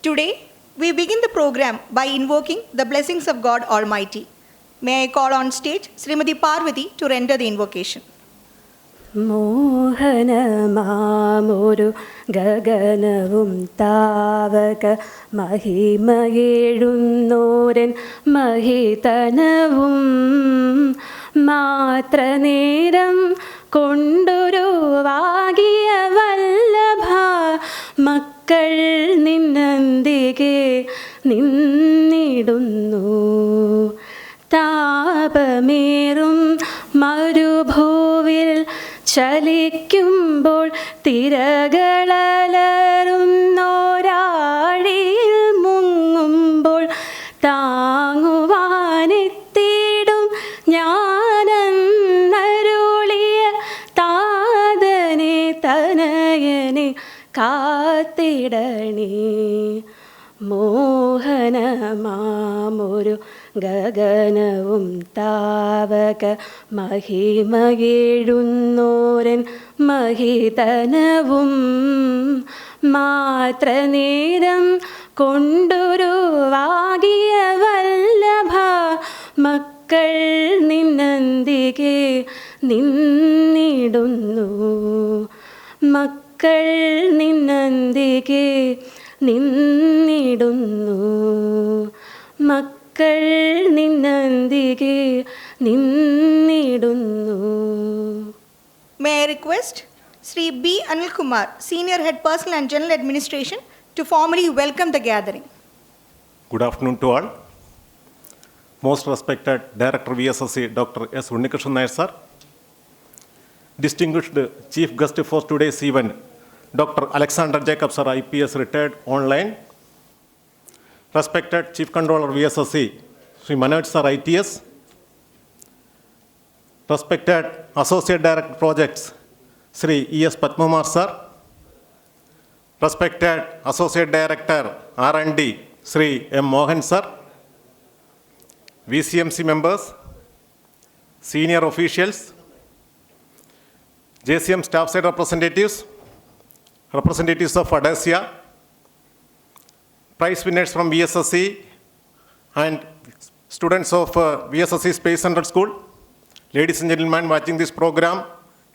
Today, we begin the program by invoking the blessings of God Almighty. May I call on stage Srimati Parvati to render the invocation. മോഹനമാമൊരു ഗഗനവും താവക മഹിമയേഴുന്നോരൻ മഹിതനവും മാത്രനേരം കൊണ്ടുരുവാകിയ വല്ലഭ മക്കൾ നിന്നന്തികെ നിന്നിടുന്നു. താപമേറും മരുഭൂവിൽ ചലിക്കുമ്പോൾ തിരകളലറുന്നോരാഴിയിൽ മുങ്ങുമ്പോൾ താങ്ങുവാനെത്തിടും ഞാനെന്നരുളിയ താതനെ തനയനെ കാത്തിടണേ. മോഹനമാമൊരു ഗഗനവും താവക മഹിമയേഴുന്നോരൻ മഹിതനവും മാത്രനേരം കൊണ്ടുരുവാകിയ വല്ലഭ മക്കൾ നിന്നന്തികെ നിന്നിടുന്നു. മക്കൾ നിന്നന്തികെ നിന്നിടുന്നു. മക്കൾ നിന്നന്തികെ നിന്നിടുന്നു. May I request Sri B. Anil Kumar, Senior Head Personal and General Administration, to formally welcome the gathering. Good afternoon to all. Most respected Director Vssc Dr. S. Unnikrishnan Nair sir, distinguished Chief Guest for today's event, Dr. Alexander Jacob sir, IPS retired online, respected Chief Controller Vssc, Sri Manoj sir, ITS, respected Associate Director Projects, Sri E.S. Padmamar sir, respected Associate Director R&D, Sri M. Mohan sir, VCMC members, senior officials, JCM staff side representatives, representatives of ADASIA, prize winners from Vssc and students of Vssc Space Center School, ladies and gentlemen watching this program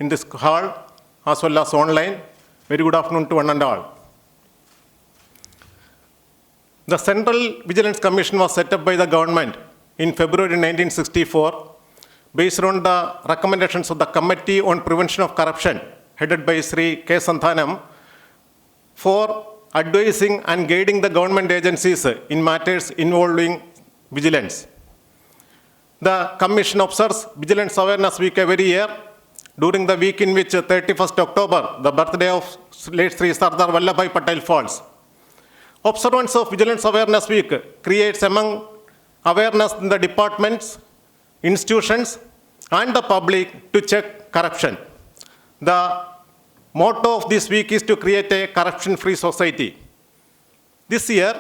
in this hall as well as online, very good afternoon to one and all. The Central Vigilance Commission was set up by the government in February 1964 based on the recommendations of the Committee on Prevention of Corruption headed by Sri K. Santhanam for advising and guiding the government agencies in matters involving vigilance. The Commission observes Vigilance Awareness Week every year during the week in which 31st October, the birthday of late Sri Sardar Vallabhbhai Patel falls. Observance of Vigilance Awareness Week creates among awareness in the departments, institutions, and the public to check corruption. The motto of this week is to create a corruption-free society. This year,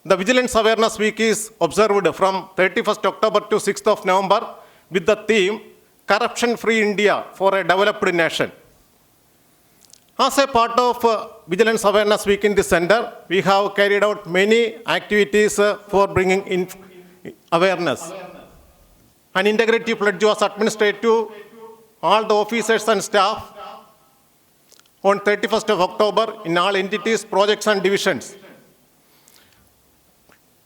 the Vigilance Awareness Week is observed from 31st October to 6th of November with the theme Corruption-Free India for a Developed Nation. As a part of Vigilance Awareness Week in this center, we have carried out many activities for bringing in awareness. An integrity pledge was administered to all the officers and staff on 31st of October in all entities, projects and divisions.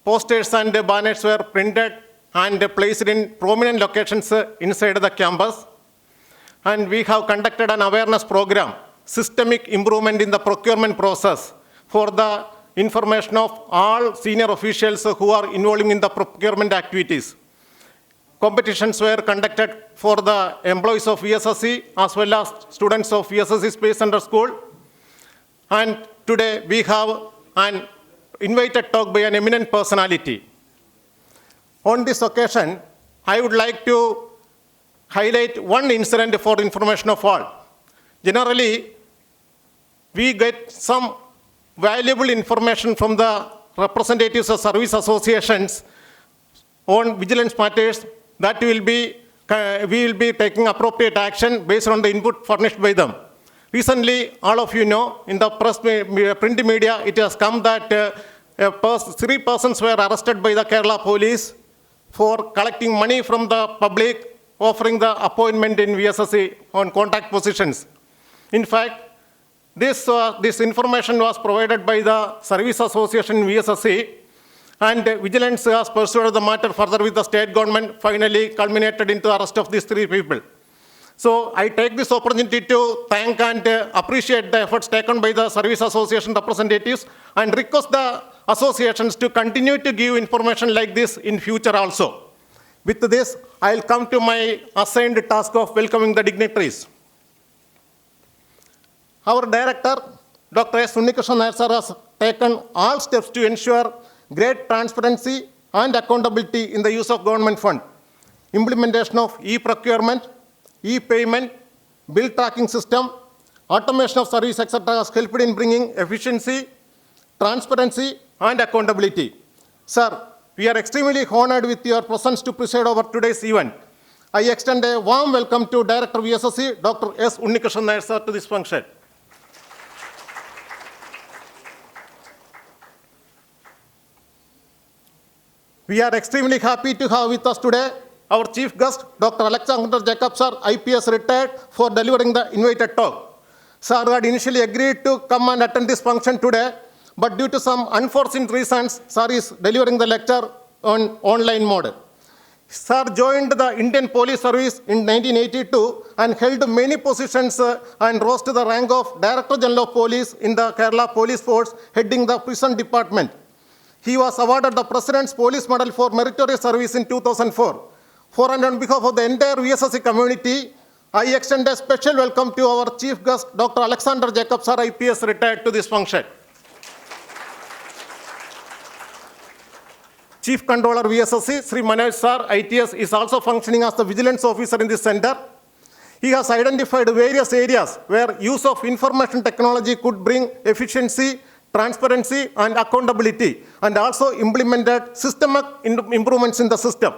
Posters and banners were printed and placed in prominent locations inside the campus. And we have conducted an awareness program, systemic improvement in the procurement process for the information of all senior officials who are involved in the procurement activities. Competitions were conducted for the employees of Vssc as well as students of Vssc Space Center School. And today we have an invited talk by an eminent personality. On this occasion, I would like to highlight one incident for information of all. Generally, we get some valuable information from the representatives of service associations on vigilance matters that we will be taking appropriate action based on the input furnished by them. Recently, all of you know, in the print media, it has come that three persons were arrested by the Kerala police for collecting money from the public, offering the appointment in Vssc on contact positions. In fact, this information was provided by the Service Association Vssc, and Vigilance has pursued the matter further with the state government, finally culminated into the arrest of these three people. So I take this opportunity to thank and appreciate the efforts taken by the Service Association representatives and request the associations to continue to give information like this in future also. With this, I'll come to my assigned task of welcoming the dignitaries. Our director, Dr. S. Unnikrishnan Nair sir, has taken all steps to ensure great transparency and accountability in the use of government fund. Implementation of e-procurement, e-payment, bill tracking system, automation of service, etc. has helped in bringing efficiency, transparency, and accountability. Sir, we are extremely honored with your presence to preside over today's event. I extend a warm welcome to Director Vssc, Dr. S. Unnikrishnan Nair sir, to this function. We are extremely happy to have with us today our chief guest, Dr. Alexander Jacob sir, IPS retired, for delivering the invited talk. Sir had initially agreed to come and attend this function today, but due to some unforeseen reasons, sir is delivering the lecture on online mode. Sir joined the Indian Police Service in 1982 and held many positions and rose to the rank of Director General of Police in the Kerala Police Force, heading the prison department. He was awarded the President's Police Medal for meritorious service in 2004. For and on behalf of the entire Vssc community, I extend a special welcome to our chief guest, Dr. Alexander Jacob sir, IPS retired, to this function. Chief Controller Vssc, Sri Manoj sir, ITS, is also functioning as the vigilance officer in this center. He has identified various areas where use of information technology could bring efficiency, transparency, and accountability, and also implemented systemic improvements in the system.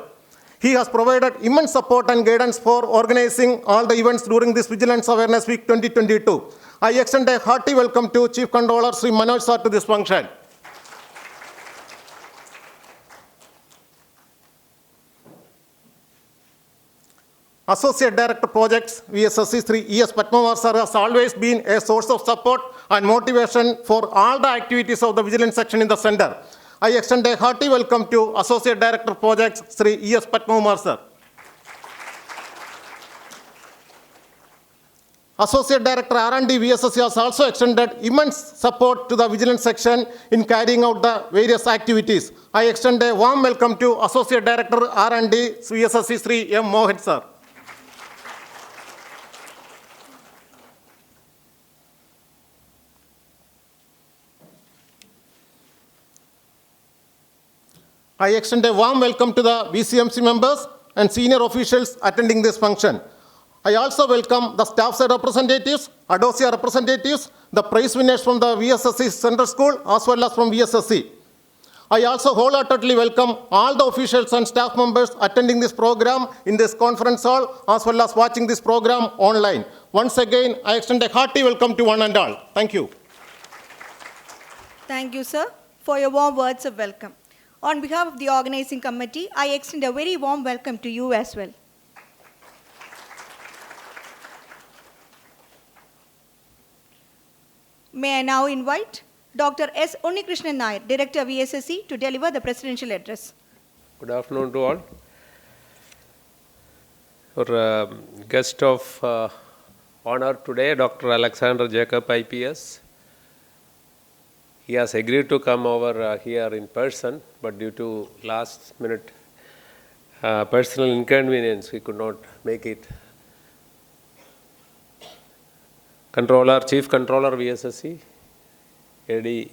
He has provided immense support and guidance for organizing all the events during this Vigilance Awareness Week 2022. I extend a hearty welcome to Chief Controller Sri Manoj sir to this function. Associate Director Projects, Vssc Sri E.S. Patmamar sir, has always been a source of support and motivation for all the activities of the Vigilance section in the center. I extend a hearty welcome to Associate Director Projects, Sri E.S. Patmamar sir. Associate Director R&D Vssc has also extended immense support to the Vigilance section in carrying out the various activities. I extend a warm welcome to Associate Director R&D Vssc Sri M. Mohan sir. I extend a warm welcome to the VCMC members and senior officials attending this function. I also welcome the staff side representatives, ADOSIA representatives, the prize winners from the Vssc Central School as well as from Vssc. I also wholeheartedly welcome all the officials and staff members attending this program in this conference hall as well as watching this program online. Once again, I extend a hearty welcome to one and all. Thank you. Thank you, sir, for your warm words of welcome. On behalf of the organizing committee, I extend a very warm welcome to you as well. May I now invite Dr. S. Unnikrishnan Nair, Director Vssc, to deliver the presidential address. Good afternoon to all. Our guest of honor today, Dr. Alexander Jacob, IPS. He has agreed to come over here in person, but due to last minute personal inconvenience, he could not make it. Controller, Chief Controller Vssc, AD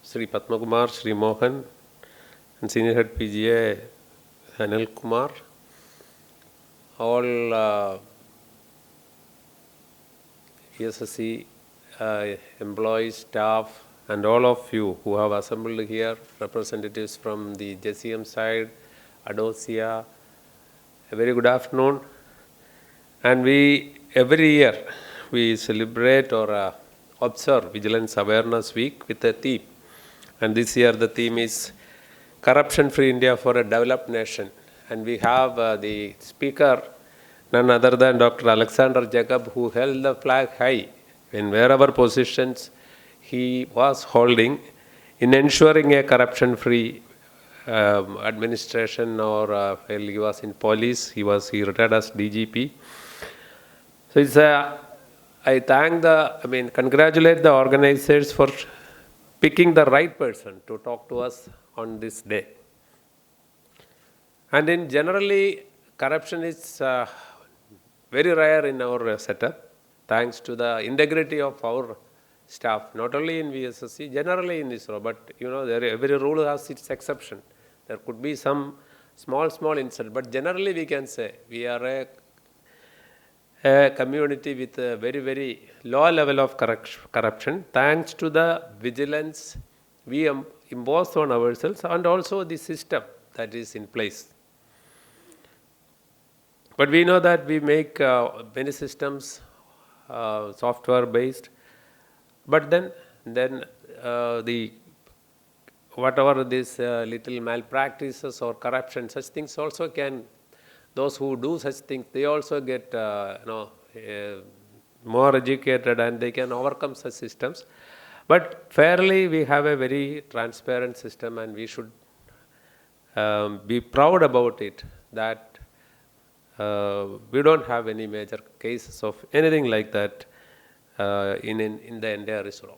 Sri Padmakumar, Sri Mohan, and Senior Head PGA Anil Kumar, all Vssc employees, staff, and all of you who have assembled here, representatives from the JCM side, ADOSIA, a very good afternoon. And every year, we celebrate or observe Vigilance Awareness Week with a theme. And this year the theme is Corruption-Free India for a Developed Nation. And we have the speaker, none other than Dr. Alexander Jacob, who held the flag high in wherever positions he was holding in ensuring a corruption-free administration, or while he was in police, he retired as DGP. So I congratulate the organizers for picking the right person to talk to us on this day. And generally, corruption is very rare in our setup, thanks to the integrity of our staff, not only in Vssc, generally in ISRO, but every rule has its exception. There could be some small incident, but generally we can say we are a community with a very low level of corruption, thanks to the vigilance we impose on ourselves and also the system that is in place. But we know that we make many systems software based, but then whatever these little malpractices or corruption, such things also can, those who do such things, they also get more educated and they can overcome such systems. But fairly, we have a very transparent system, and we should be proud about it, that we don't have any major cases of anything like that in the entire ISRO.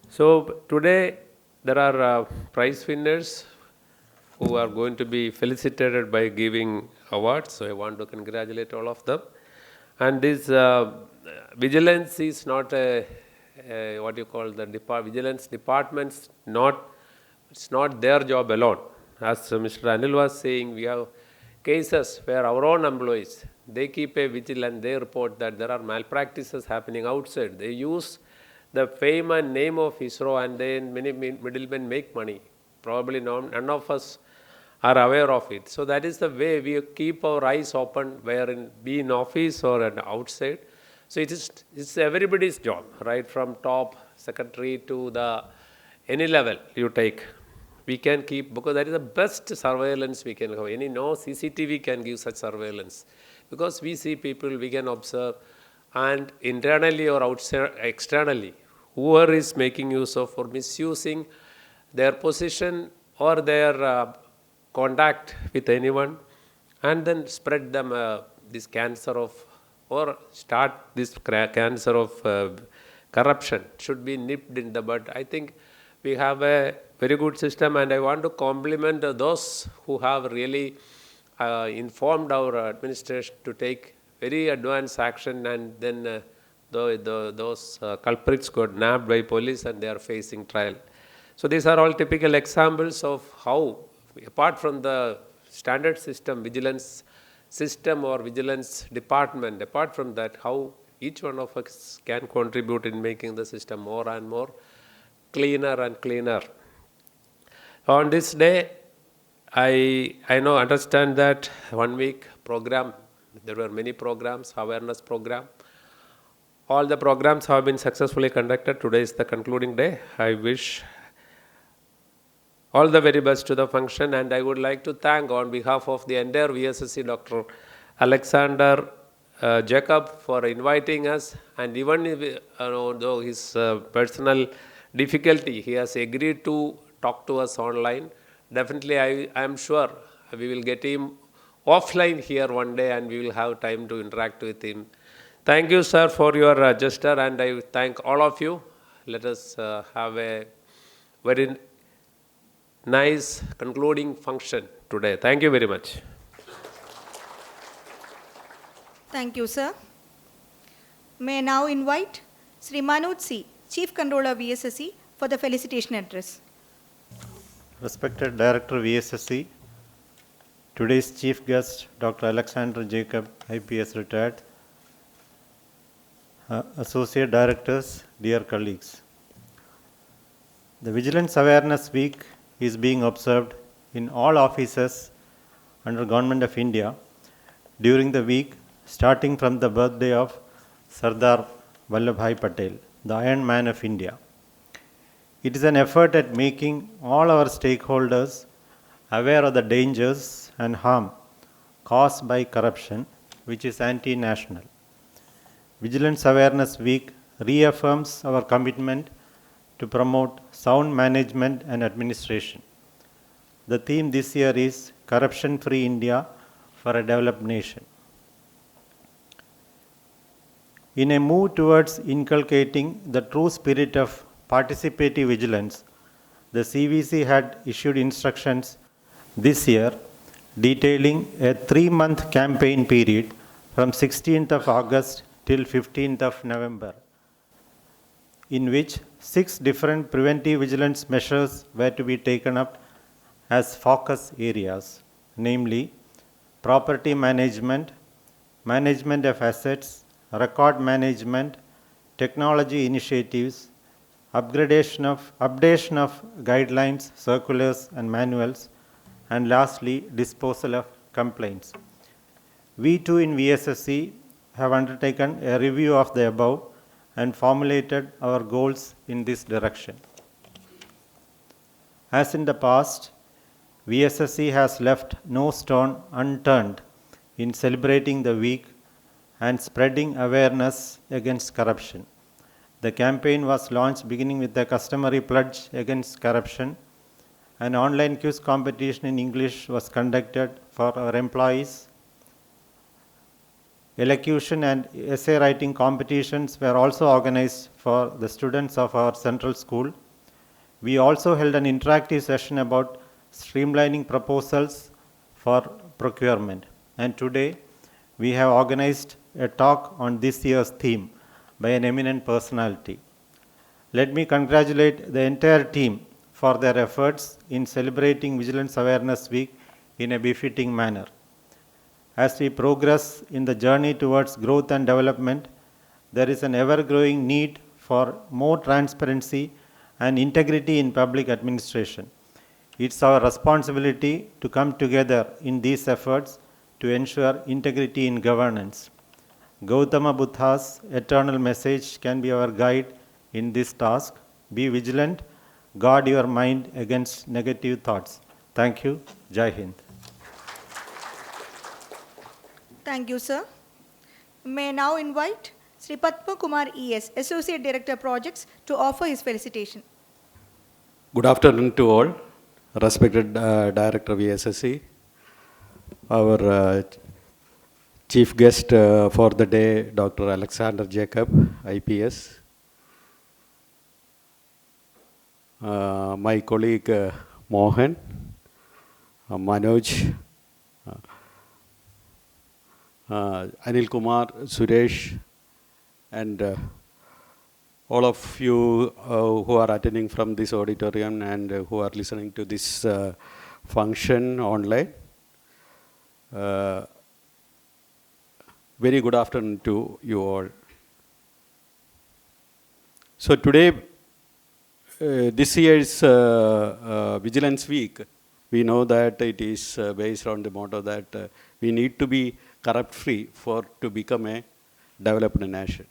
So today there are prize winners who are going to be felicitated by giving awards. So I want to congratulate all of them. And this vigilance is not vigilance departments. It's not their job alone. As Mr. Anil was saying, we have cases where our own employees, they keep a vigil and they report that there are malpractices happening outside. They use the fame and name of ISRO, and then many middlemen make money. Probably none of us are aware of it. So that is the way we keep our eyes open, be in office or outside. So it's everybody's job, right from top secretary to any level you take. We can keep, because that is the best surveillance we can have. No CCTV can give such surveillance, because we see people, we can observe, and internally or outside, externally, whoever is making use of or misusing their position or their contact with anyone, and then spread them this cancer of, or start this cancer of corruption, should be nipped in the bud. I think we have a very good system, and I want to compliment those who have really informed our administration to take very advanced action, and then those culprits got nabbed by police and they are facing trial. So these are all typical examples of how, apart from the standard system, vigilance system or vigilance department, apart from that, how each one of us can contribute in making the system more and more cleaner and cleaner. On this day, I understand that 1 week program, there were many programs, awareness program. All the programs have been successfully conducted. Today is the concluding day. I wish all the very best to the function, and I would like to thank on behalf of the entire Vssc Dr. Alexander Jacob for inviting us, and even though his personal difficulty, he has agreed to talk to us online. Definitely, I am sure we will get him offline here one day, and we will have time to interact with him. Thank you, sir, for your gesture, and I thank all of you. Let us have a very nice concluding function today. Thank you very much. Thank you, sir. May I now invite Sri Manoj C., Chief Controller Vssc, for the felicitation address. Respected Director Vssc, today's chief guest, Dr. Alexander Jacob, IPS retired, Associate Directors, dear colleagues. The Vigilance Awareness Week is being observed in all offices under Government of India during the week, starting from the birthday of Sardar Vallabhai Patel, the Iron Man of India. It is an effort at making all our stakeholders aware of the dangers and harm caused by corruption, which is anti-national. Vigilance Awareness Week reaffirms our commitment to promote sound management and administration. The theme this year is Corruption-Free India for a Developed Nation. In a move towards inculcating the true spirit of participative vigilance, the CVC had issued instructions this year detailing a 3-month campaign period from 16th of August till 15th of November, in which 6 different preventive vigilance measures were to be taken up as focus areas, namely property management, management of assets, record management, technology initiatives, updation of guidelines, circulars and manuals, and lastly, disposal of complaints. We too in Vssc have undertaken a review of the above and formulated our goals in this direction. As in the past, Vssc has left no stone unturned in celebrating the week and spreading awareness against corruption. The campaign was launched beginning with the customary pledge against corruption. An online quiz competition in English was conducted for our employees. Elocution and essay writing competitions were also organized for the students of our central school. We also held an interactive session about streamlining proposals for procurement. And today, we have organized a talk on this year's theme by an eminent personality. Let me congratulate the entire team for their efforts in celebrating Vigilance Awareness Week in a befitting manner. As we progress in the journey towards growth and development, there is an ever-growing need for more transparency and integrity in public administration. It's our responsibility to come together in these efforts to ensure integrity in governance. Gautama Buddha's eternal message can be our guide in this task. Be vigilant, guard your mind against negative thoughts. Thank you. Jai Hind. Thank you, sir. May I now invite Sri Padma Kumar ES, Associate Director Projects, to offer his felicitation. Good afternoon to all. Respected Director of Vssc, our Chief guest for the day, Dr. Alexander Jacob, IPS, my colleague Mohan, Manoj, Anil Kumar, Suresh, and all of you who are attending from this auditorium and who are listening to this function online. Very good afternoon to you all. So today, this year's Vigilance Week, we know that it is based on the motto that we need to be corrupt-free to become a developed nation.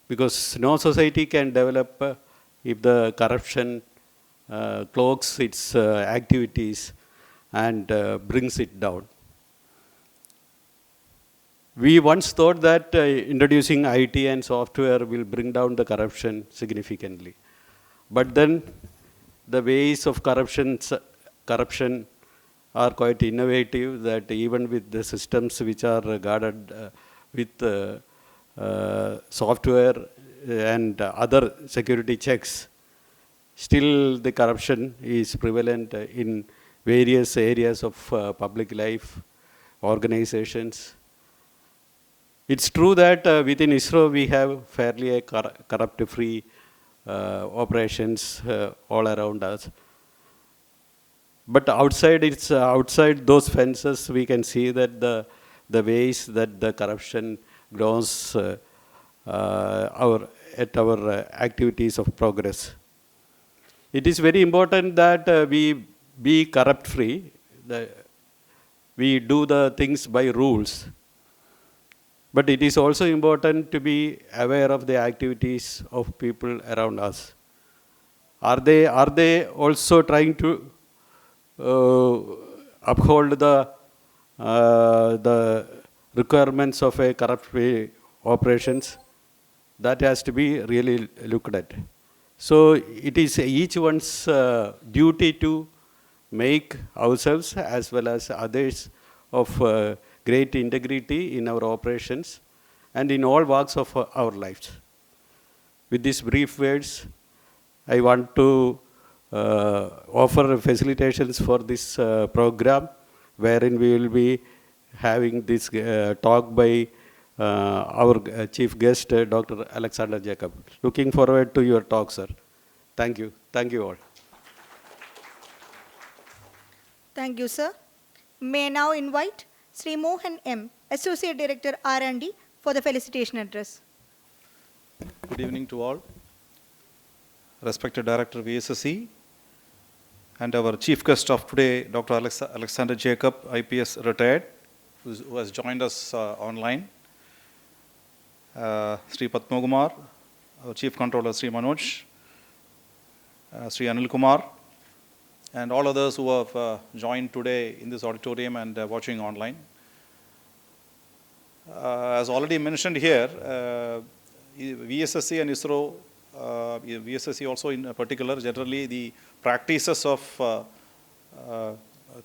Because no society can develop if the corruption cloaks its activities and brings it down. We once thought that introducing IT and software will bring down the corruption significantly. But then the ways of corruption are quite innovative, that even with the systems which are guarded with software and other security checks, still the corruption is prevalent in various areas of public life, organizations. It's true that within ISRO we have fairly corrupt-free operations all around us. But outside those fences, we can see that the ways that the corruption grows our activities of progress. It is very important that we be corrupt-free. We do the things by rules. But it is also important to be aware of the activities of people around us. Are they also trying to uphold the requirements of a corrupt way operations? That has to be really looked at. So it is each one's duty to make ourselves as well as others of great integrity in our operations and in all walks of our lives. With these brief words, I want to offer facilitations for this program, wherein we will be having this talk by our chief guest, Dr. Alexander Jacob. Looking forward to your talk, sir. Thank you. Thank you all. Thank you, sir. May I now invite Sri Mohan M., Associate Director R&D, for the felicitation address. Good evening to all. Respected Director Vssc and our chief guest of today, Dr. Alexander Jacob, IPS retired, who has joined us online. Sri Padmagumar, our Chief Controller Sri Manoj, Sri Anil Kumar, and all others who have joined today in this auditorium and watching online. As already mentioned here, Vssc and ISRO, Vssc also in particular, generally the practices of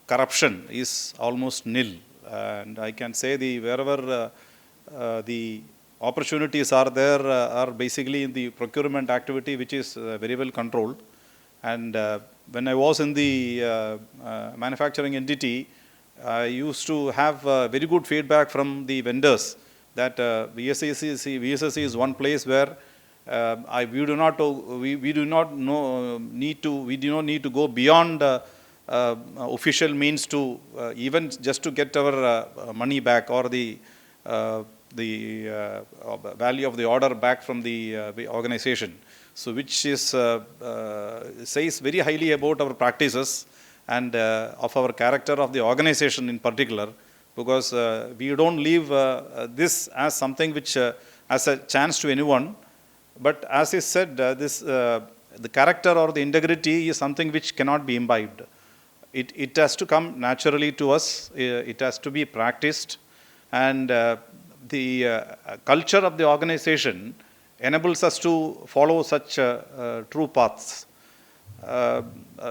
corruption is almost nil. And I can say wherever the opportunities are there are basically in the procurement activity, which is very well controlled. And when I was in the manufacturing entity, I used to have very good feedback from the vendors that Vssc is one place where we do not need to go beyond official means to even just to get our money back or the value of the order back from the organization. So which is says very highly about our practices and of our character of the organization in particular, because we don't leave this as something which as a chance to anyone, but as is said, the character or the integrity is something which cannot be imbibed. It has to come naturally to us. It has to be practiced, and the culture of the organization enables us to follow such true paths.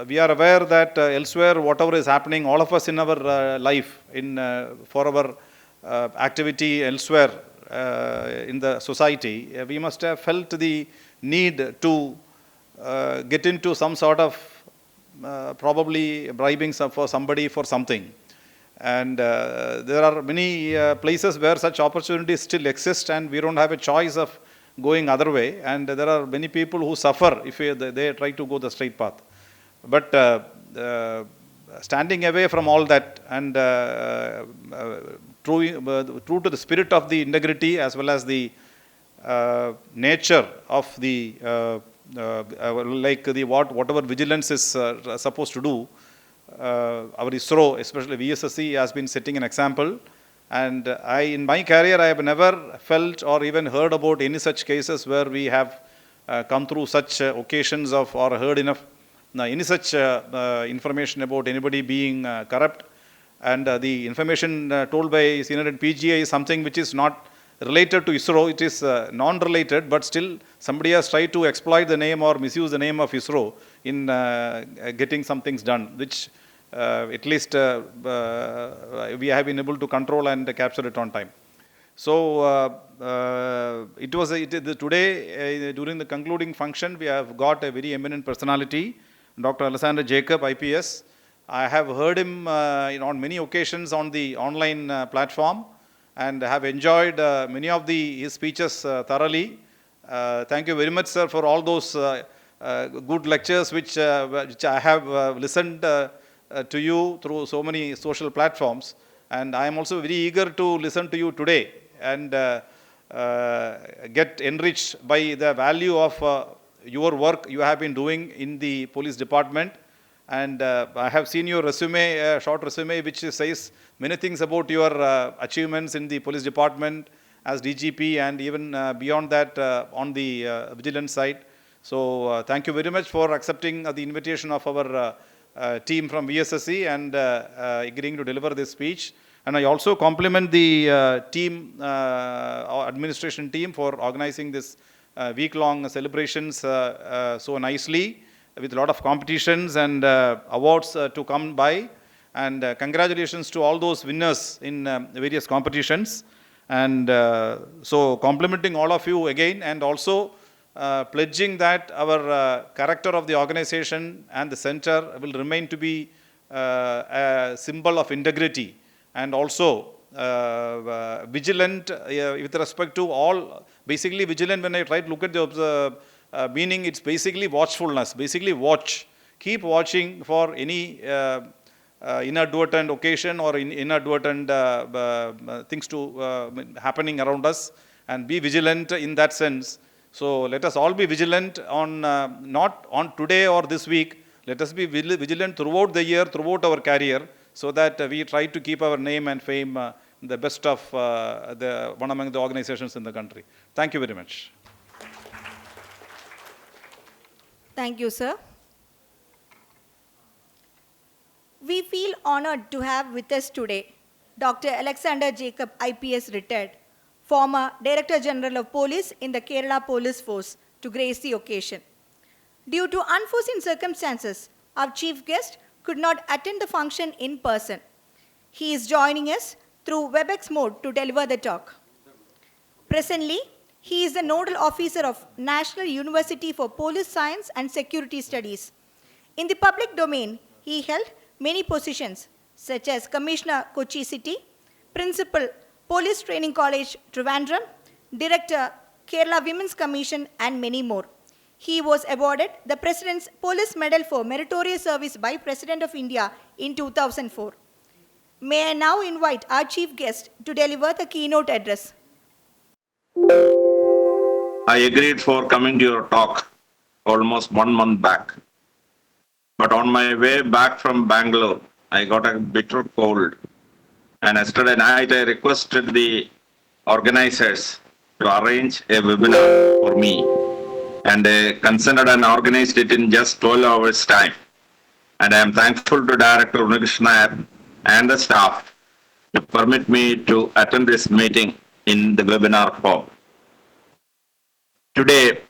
We are aware that elsewhere, whatever is happening, all of us in our life, for our activity elsewhere in the society, we must have felt the need to get into some sort of probably bribing for somebody for something. And there are many places where such opportunities still exist, and we don't have a choice of going other way. And there are many people who suffer if they try to go the straight path. But standing away from all that and true to the spirit of the integrity as well as the nature of the whatever vigilance is supposed to do, our ISRO, especially Vssc, has been setting an example. And in my career, I have never felt or even heard about any such cases where we have come through such occasions or heard enough any such information about anybody being corrupt. And the information told by senior at PGI is something which is not related to ISRO. It is non-related, but still somebody has tried to exploit the name or misuse the name of ISRO in getting some things done, which at least we have been able to control and capture it on time. So today, during the concluding function, we have got a very eminent personality, Dr. Alexander Jacob, IPS. I have heard him on many occasions on the online platform and have enjoyed many of his speeches thoroughly. Thank you very much, sir, for all those good lectures which I have listened to you through so many social platforms. And I am also very eager to listen to you today and get enriched by the value of your work you have been doing in the police department. And I have seen your resume, short resume, which says many things about your achievements in the police department as DGP and even beyond that on the vigilance side. So thank you very much for accepting the invitation of our team from Vssc and agreeing to deliver this speech. And I also compliment the team, our administration team, for organizing this week-long celebrations so nicely, with a lot of competitions and awards to come by. And congratulations to all those winners in various competitions. And so complimenting all of you again, and also pledging that our character of the organization and the center will remain to be a symbol of integrity, and also vigilant with respect to all. Basically vigilant, when I try to look at the meaning, it's basically watchfulness, basically watch. Keep watching for any inadvertent occasion or inadvertent things to happening around us, and be vigilant in that sense. So let us all be vigilant on not on today or this week. Let us be vigilant throughout the year, throughout our career, so that we try to keep our name and fame the best of one among the organizations in the country. Thank you very much. Thank you, sir. We feel honored to have with us today Dr. Alexander Jacob, IPS retired, former Director General of Police in the Kerala Police Force, to grace the occasion. Due to unforeseen circumstances, our chief guest could not attend the function in person. He is joining us through WebEx mode to deliver the talk. Presently, he is the Nodal Officer of National University for Police Science and Security Studies. In the public domain, he held many positions, such as Commissioner, Kochi City, Principal, Police Training College, Trivandrum, Director, Kerala Women's Commission, and many more. He was awarded the President's Police Medal for Meritorious Service by President of India in 2004. May I now invite our chief guest to deliver the keynote address. I agreed for coming to your talk almost 1 month back. But on my way back from Bangalore, I got a bitter cold. And yesterday night, I requested the organizers to arrange a webinar for me. And they consented and organized it in just 12 hours' time. And I am thankful to Director Unikrishna and the staff to permit me to attend this meeting in the webinar form. Today,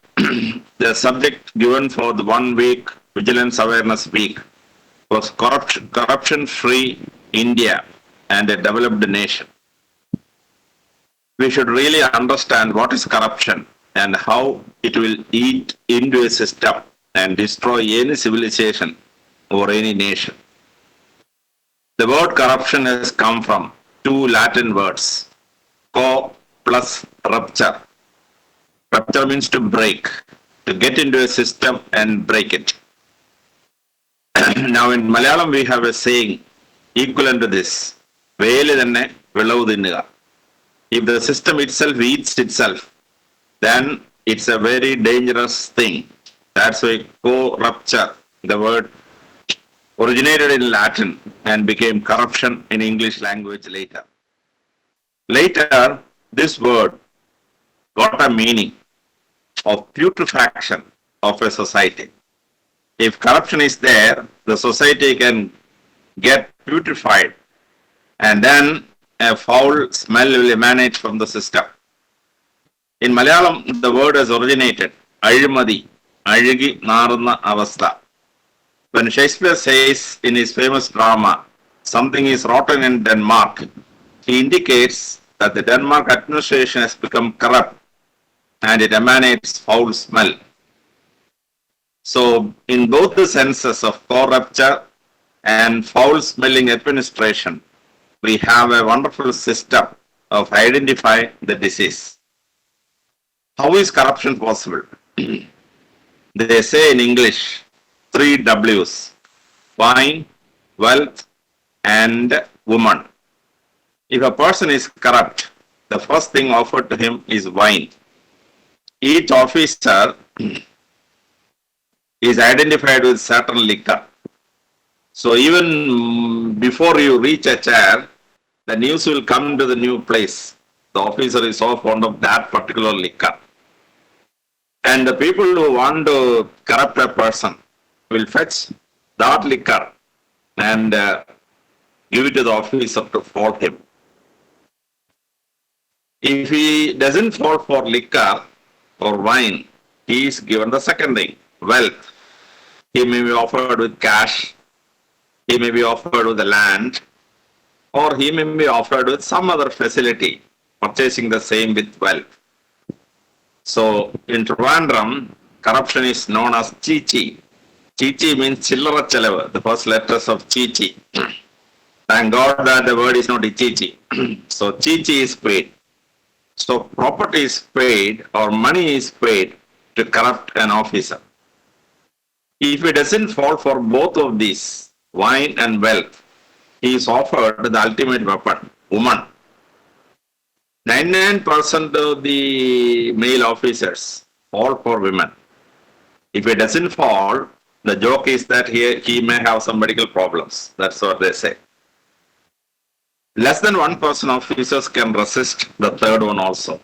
the subject given for the 1 week Vigilance Awareness Week was corruption-free India and a developed nation. We should really understand what is corruption and how it will eat into a system and destroy any civilization or any nation. The word corruption has come from 2 Latin words, co plus rupture. Rupture means to break, to get into a system and break it. Now in Malayalam we have a saying equivalent to this, Veli thanne vilavu thinnuka. If the system itself eats itself, then it's a very dangerous thing. That's why co-rupture, the word originated in Latin and became corruption in English language later. Later, this word got a meaning of putrefaction of a society. If corruption is there, the society can get putrefied, and then a foul smell will emanate from the system. In Malayalam, the word has originated, Azhumadi, Azhugi Narunna Avastha. When Shakespeare says in his famous drama, something is rotten in Denmark, he indicates that the Denmark administration has become corrupt and it emanates foul smell. So, in both the senses of co-rupture and foul-smelling administration, we have a wonderful system of identifying the disease. How is corruption possible? They say in English, 3 W's, wine, wealth, and woman. If a person is corrupt, the first thing offered to him is wine. Each officer is identified with certain liquor. So even before you reach a chair, the news will come to the new place. The officer is so fond of that particular liquor. And the people who want to corrupt a person will fetch that liquor and give it to the officer to fall him. If he doesn't fall for liquor or wine, he is given the second thing, wealth. He may be offered with cash, he may be offered with the land, or he may be offered with some other facility, purchasing the same with wealth. So in Trivandrum, corruption is known as Chichi. Chichi means chillara chalavu, the first letters of Chichi. Thank God that the word is not Ichichi. So Chichi is paid. So property is paid or money is paid to corrupt an officer. If he doesn't fall for both of these, wine and wealth, he is offered the ultimate weapon, woman. 99% of the male officers fall for women. If he doesn't fall, the joke is that he may have some medical problems. That's what they say. Less than 1% officers can resist the third one also.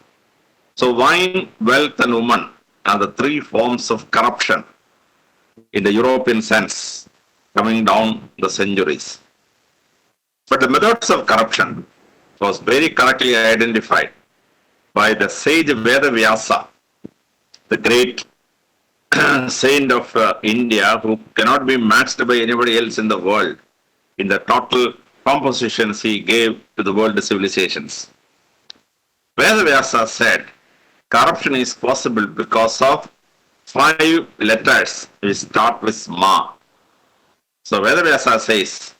So wine, wealth and woman are the three forms of corruption in the European sense coming down the centuries. But the methods of corruption was very correctly identified by the sage Vssc, the great saint of India, who cannot be matched by anybody else in the world in the total compositions he gave to the world civilizations. Vssc said corruption is possible because of 5 letters which start with Ma. So Vssc says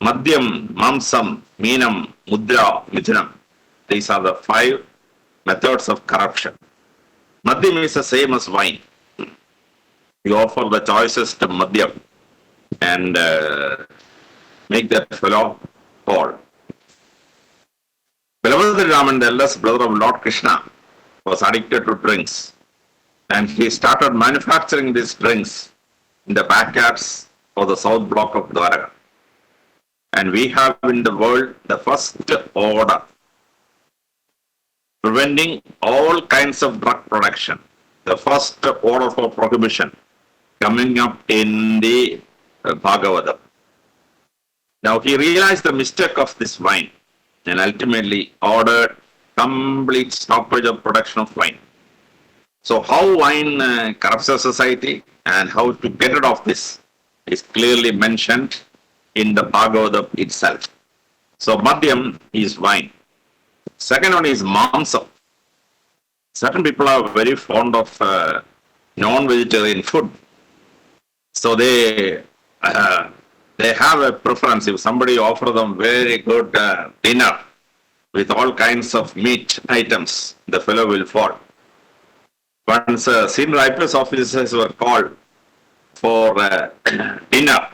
Madhyam, Mamsam, Meenam, Mudra, Mithunam. These are the 5 methods of corruption. Madhyam is the same as wine. You offer the choicest Madhyam and make that fellow fall. Beloved Raman, the eldest brother of Lord Krishna, was addicted to drinks. And he started manufacturing these drinks in the backyards of the south block of Dwaraka. And we have in the world the first order preventing all kinds of drug production. The first order for prohibition coming up in the Bhagavatam. Now he realized the mistake of this wine and ultimately ordered complete stoppage of production of wine. So how wine corrupts a society and how to get rid of this is clearly mentioned in the Bhagavatam itself. So Madhyam is wine. Second one is Mamsam. Certain people are very fond of non-vegetarian food. So they have a preference. If somebody offers them very good dinner with all kinds of meat items, the fellow will fall. Once senior IPS officers were called for dinner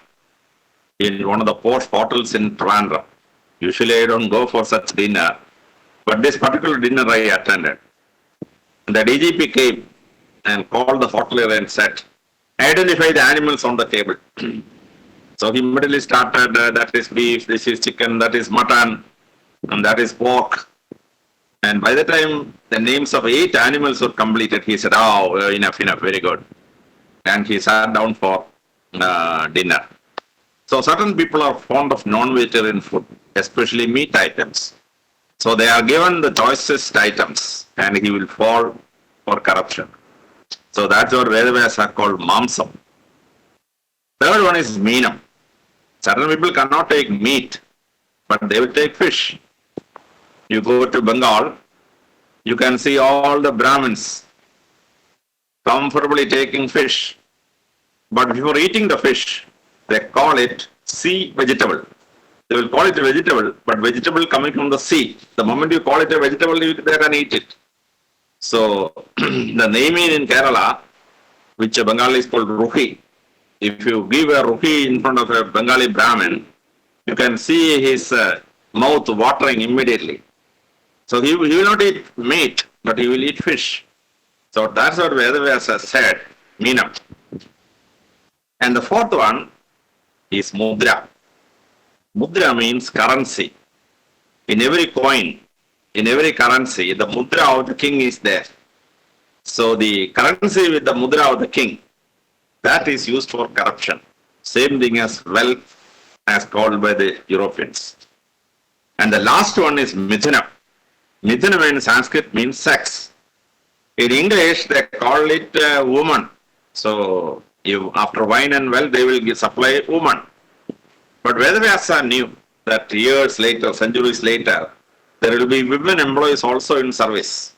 in one of the posh hotels in Trivandrum. Usually I don't go for such dinner, but this particular dinner I attended. The DGP came and called the hotelier and said, identify the animals on the table. So he immediately started, that is beef, this is chicken, that is mutton, and that is pork. And by the time the names of 8 animals were completed, he said, oh, enough, very good. And he sat down for dinner. So certain people are fond of non-vegetarian food, especially meat items. So they are given the choicest items and he will fall for corruption. So that's what Vedas are called Mamsam. Third one is Meenam. Certain people cannot take meat, but they will take fish. You go to Bengal, you can see all the Brahmins comfortably taking fish. But before eating the fish, they call it sea vegetable. They will call it a vegetable, but vegetable coming from the sea. The moment you call it a vegetable, they can eat it. So the naming in Kerala, which a Bengali is called Ruhi, if you give a Ruhi in front of a Bengali Brahmin, you can see his mouth watering immediately. So he will not eat meat, but he will eat fish. So that's what Vedas said, Meenam. And the fourth one is Mudra. Mudra means currency. In every coin, in every currency, the mudra of the king is there. So the currency with the mudra of the king, that is used for corruption. Same thing as wealth as called by the Europeans. And the last one is mithuna. Mithuna in Sanskrit means sex. In English, they call it woman. So after wine and wealth, they will supply woman. But Vedavyasa knew that years later, centuries later, there will be women employees also in service.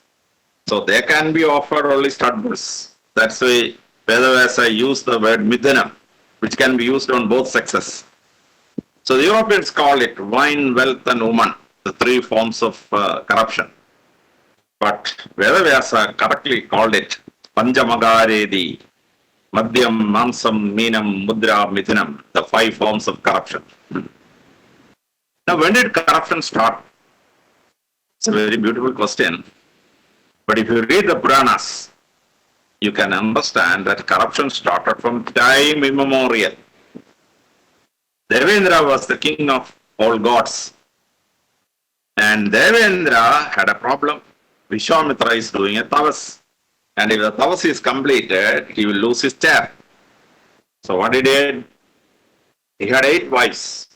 So they can be offered only stud-bulls. That's why Vedavyasa used the word mithuna, which can be used on both sexes. So the Europeans call it wine, wealth and woman, the three forms of corruption. But Vedavyasa correctly called it Panjamagaredi, Madhyam, Mansam, Meenam, Mudra, Mithunam, the five forms of corruption. Now, when did corruption start? It's a very beautiful question. But if you read the Puranas, you can understand that corruption started from time immemorial. Devendra was the king of all gods. And Devendra had a problem. Vishwamitra is doing a tapas. And if the tapas is completed, he will lose his chair. So what he did? He had 8 wives.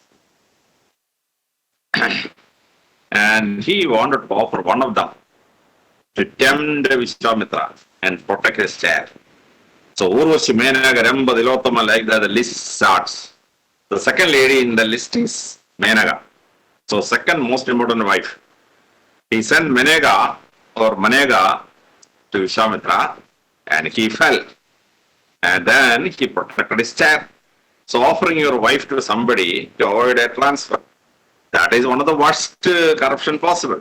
And he wanted to offer one of them to tempt Vishwamitra and protect his chair. So Urvashi, Menaga, Ramba, Dilotama, like that, the list starts. The second lady in the list is Menaga. So second most important wife. He sent Manega to Vishwamitra and he fell. And then he protected his chair. So offering your wife to somebody to avoid a transfer, that is one of the worst corruption possible.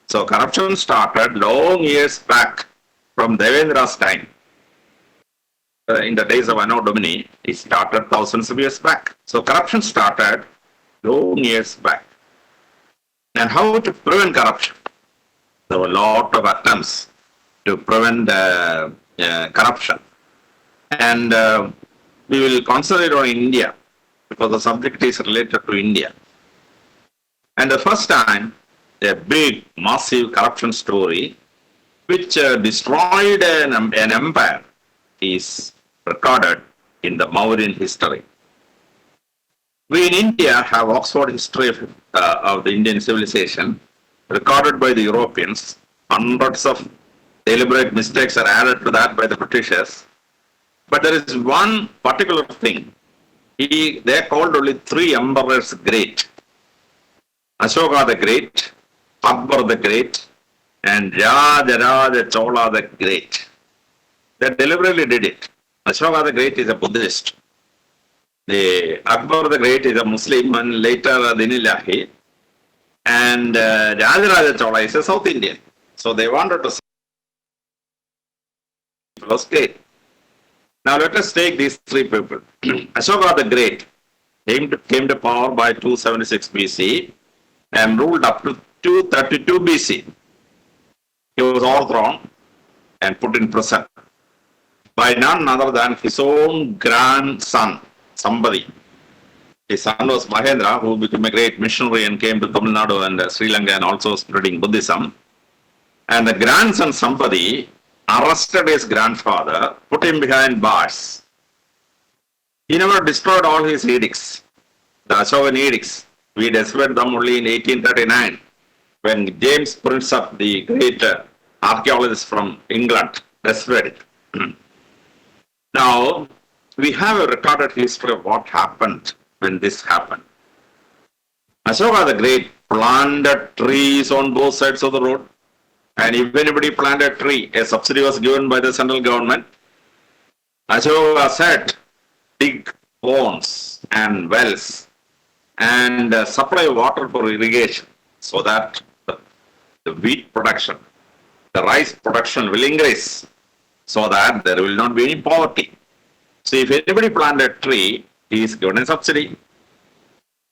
So corruption started long years back from Devendra's time. In the days of Anno Domini, it started thousands of years back. So corruption started long years back. And how to prevent corruption? There were a lot of attempts to prevent corruption. And we will concentrate on India because the subject is related to India. And the first time, a big, massive corruption story which destroyed an empire is recorded in the Mauryan history. We in India have Oxford history of the Indian civilization recorded by the Europeans. Hundreds of deliberate mistakes are added to that by the Britishers. But there is one particular thing. They called only 3 emperors great. Ashoka the Great, Akbar the Great, and Raja Chola the Great. They deliberately did it. Ashoka the Great is a Buddhist. The Akbar the Great is a Muslim and later a Dinilahi. And Raja Chola is a South Indian. So they wanted to say it was great. Now let us take these 3 people. Ashoka the Great came to power by 276 BC and ruled up to 232 BC. He was overthrown and put in prison by none other than his own grandson, somebody. His son was Mahendra, who became a great missionary and came to Tamil Nadu and Sri Lanka and also spreading Buddhism. And the grandson, somebody, arrested his grandfather, put him behind bars. He never destroyed all his edicts, the Ashokan edicts. We discovered them only in 1839 when James Prinsep, the great archaeologist from England, discovered it. Now, we have a recorded history of what happened when this happened. Ashoka the Great planted trees on both sides of the road, and if anybody planted a tree, a subsidy was given by the central government. Ashoka said, dig ponds and wells and supply water for irrigation so that the wheat production, the rice production will increase so that there will not be any poverty. So if anybody planted a tree, he is given a subsidy.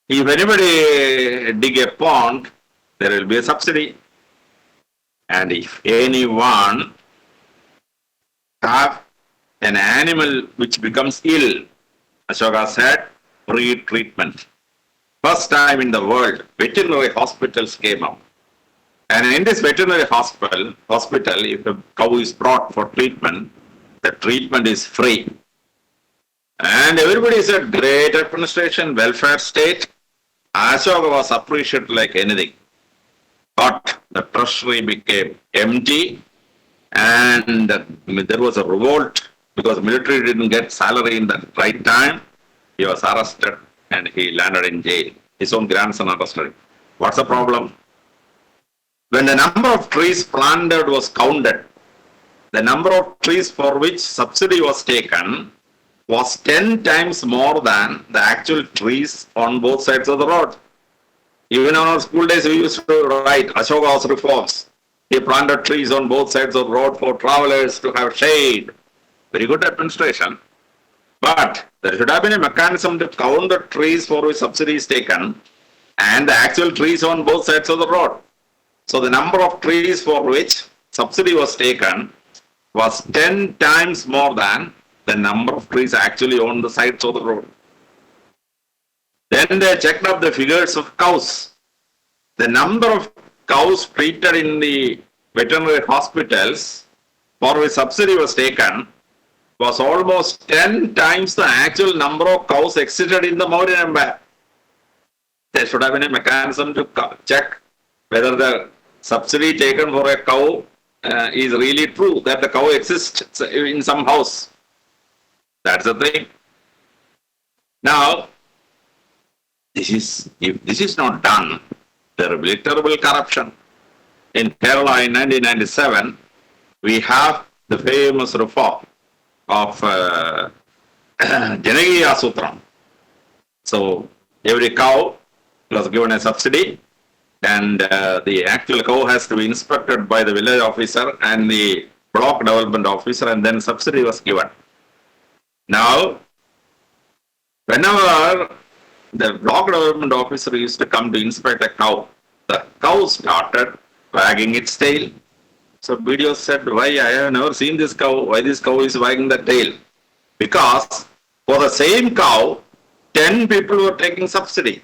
If anybody dig a pond, there will be a subsidy. And if anyone have an animal which becomes ill, Ashoka said, free treatment. First time in the world, veterinary hospitals came up. And in this veterinary hospital, if a cow is brought for treatment, the treatment is free. And everybody said, great administration, welfare state. Ashoka was appreciated like anything. But the treasury became empty and there was a revolt because military didn't get salary in the right time. He was arrested and he landed in jail. His own grandson arrested him. What's the problem? When the number of trees planted was counted, the number of trees for which subsidy was taken was 10 times more than the actual trees on both sides of the road. Even on our school days, we used to write Ashoka's reforms. He planted trees on both sides of the road for travelers to have shade. Very good administration. But there should have been a mechanism to count the trees for which subsidy is taken and the actual trees on both sides of the road. So the number of trees for which subsidy was taken was 10 times more than the number of trees actually on the sides of the road. Then they checked up the figures of cows. The number of cows treated in the veterinary hospitals for which subsidy was taken was almost 10 times the actual number of cows existed in the Mauryan Empire. There should have been a mechanism to check whether the subsidy taken for a cow is really true, that the cow exists in some house. That's the thing. Now, if this is not done, there will be terrible corruption. In Kerala in 1997, we have the famous reform of Janagiya Sutram. So every cow was given a subsidy and the actual cow has to be inspected by the village officer and the block development officer and then subsidy was given. Now, whenever the block development officer used to come to inspect a cow, the cow started wagging its tail. So BDO said, why I have never seen this cow, why this cow is wagging the tail? Because for the same cow, 10 people were taking subsidy.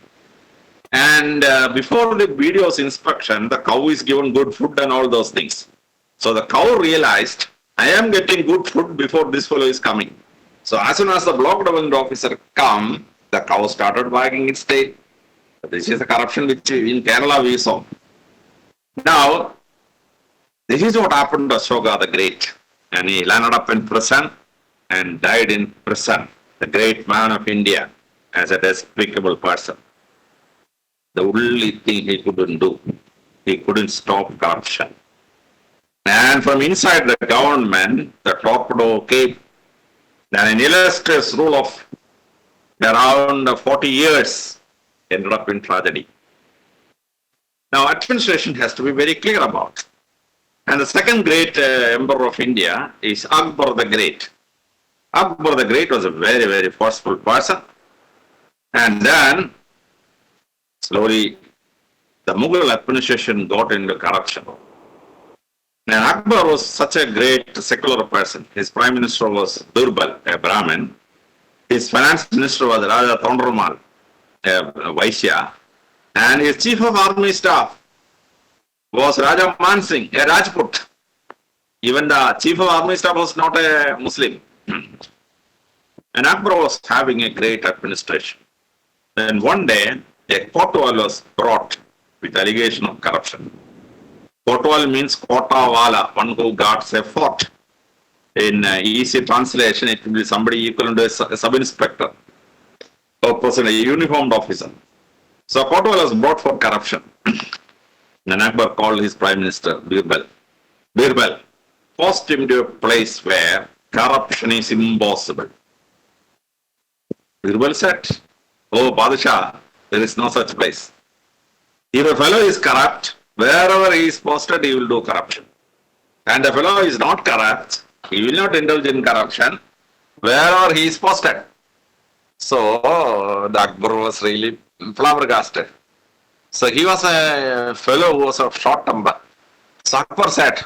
And before the BDO's inspection, the cow is given good food and all those things. So the cow realized, I am getting good food before this fellow is coming. So as soon as the block development officer come, the cow started wagging its tail. This is the corruption which in Kerala we saw. Now, this is what happened to Ashoka the Great. And he landed up in prison and died in prison. The great man of India as a despicable person. The only thing he couldn't do, he couldn't stop corruption. And from inside the government, the torpedo came. Then an illustrious rule of around 40 years ended up in tragedy. Now, administration has to be very clear about. And the second great emperor of India is Akbar the Great. Akbar the Great was a very, very forceful person. And then, slowly, the Mughal administration got into corruption. And Akbar was such a great secular person. His prime minister was Durbal, a Brahmin. His finance minister was Raja Tondramal, a Vaishya. And his chief of army staff was Raja Man Singh, a Rajput. Even the chief of army staff was not a Muslim. And Akbar was having a great administration. Then one day, a kotwal was brought with allegation of corruption. Kotwal means kota-wala, one who guards a fort. In easy translation, it will be somebody equivalent to a sub-inspector, or person, a uniformed officer. So kotwal was brought for corruption. Then Akbar called his prime minister, Birbal. Birbal, forced him to a place where corruption is impossible. Birbal said, oh, Badshah, there is no such place. If a fellow is corrupt, wherever he is posted, he will do corruption. And the fellow is not corrupt, he will not indulge in corruption, wherever he is posted. So, the Akbar was really flabbergasted. So, he was a fellow who was of short temper. So, Akbar said,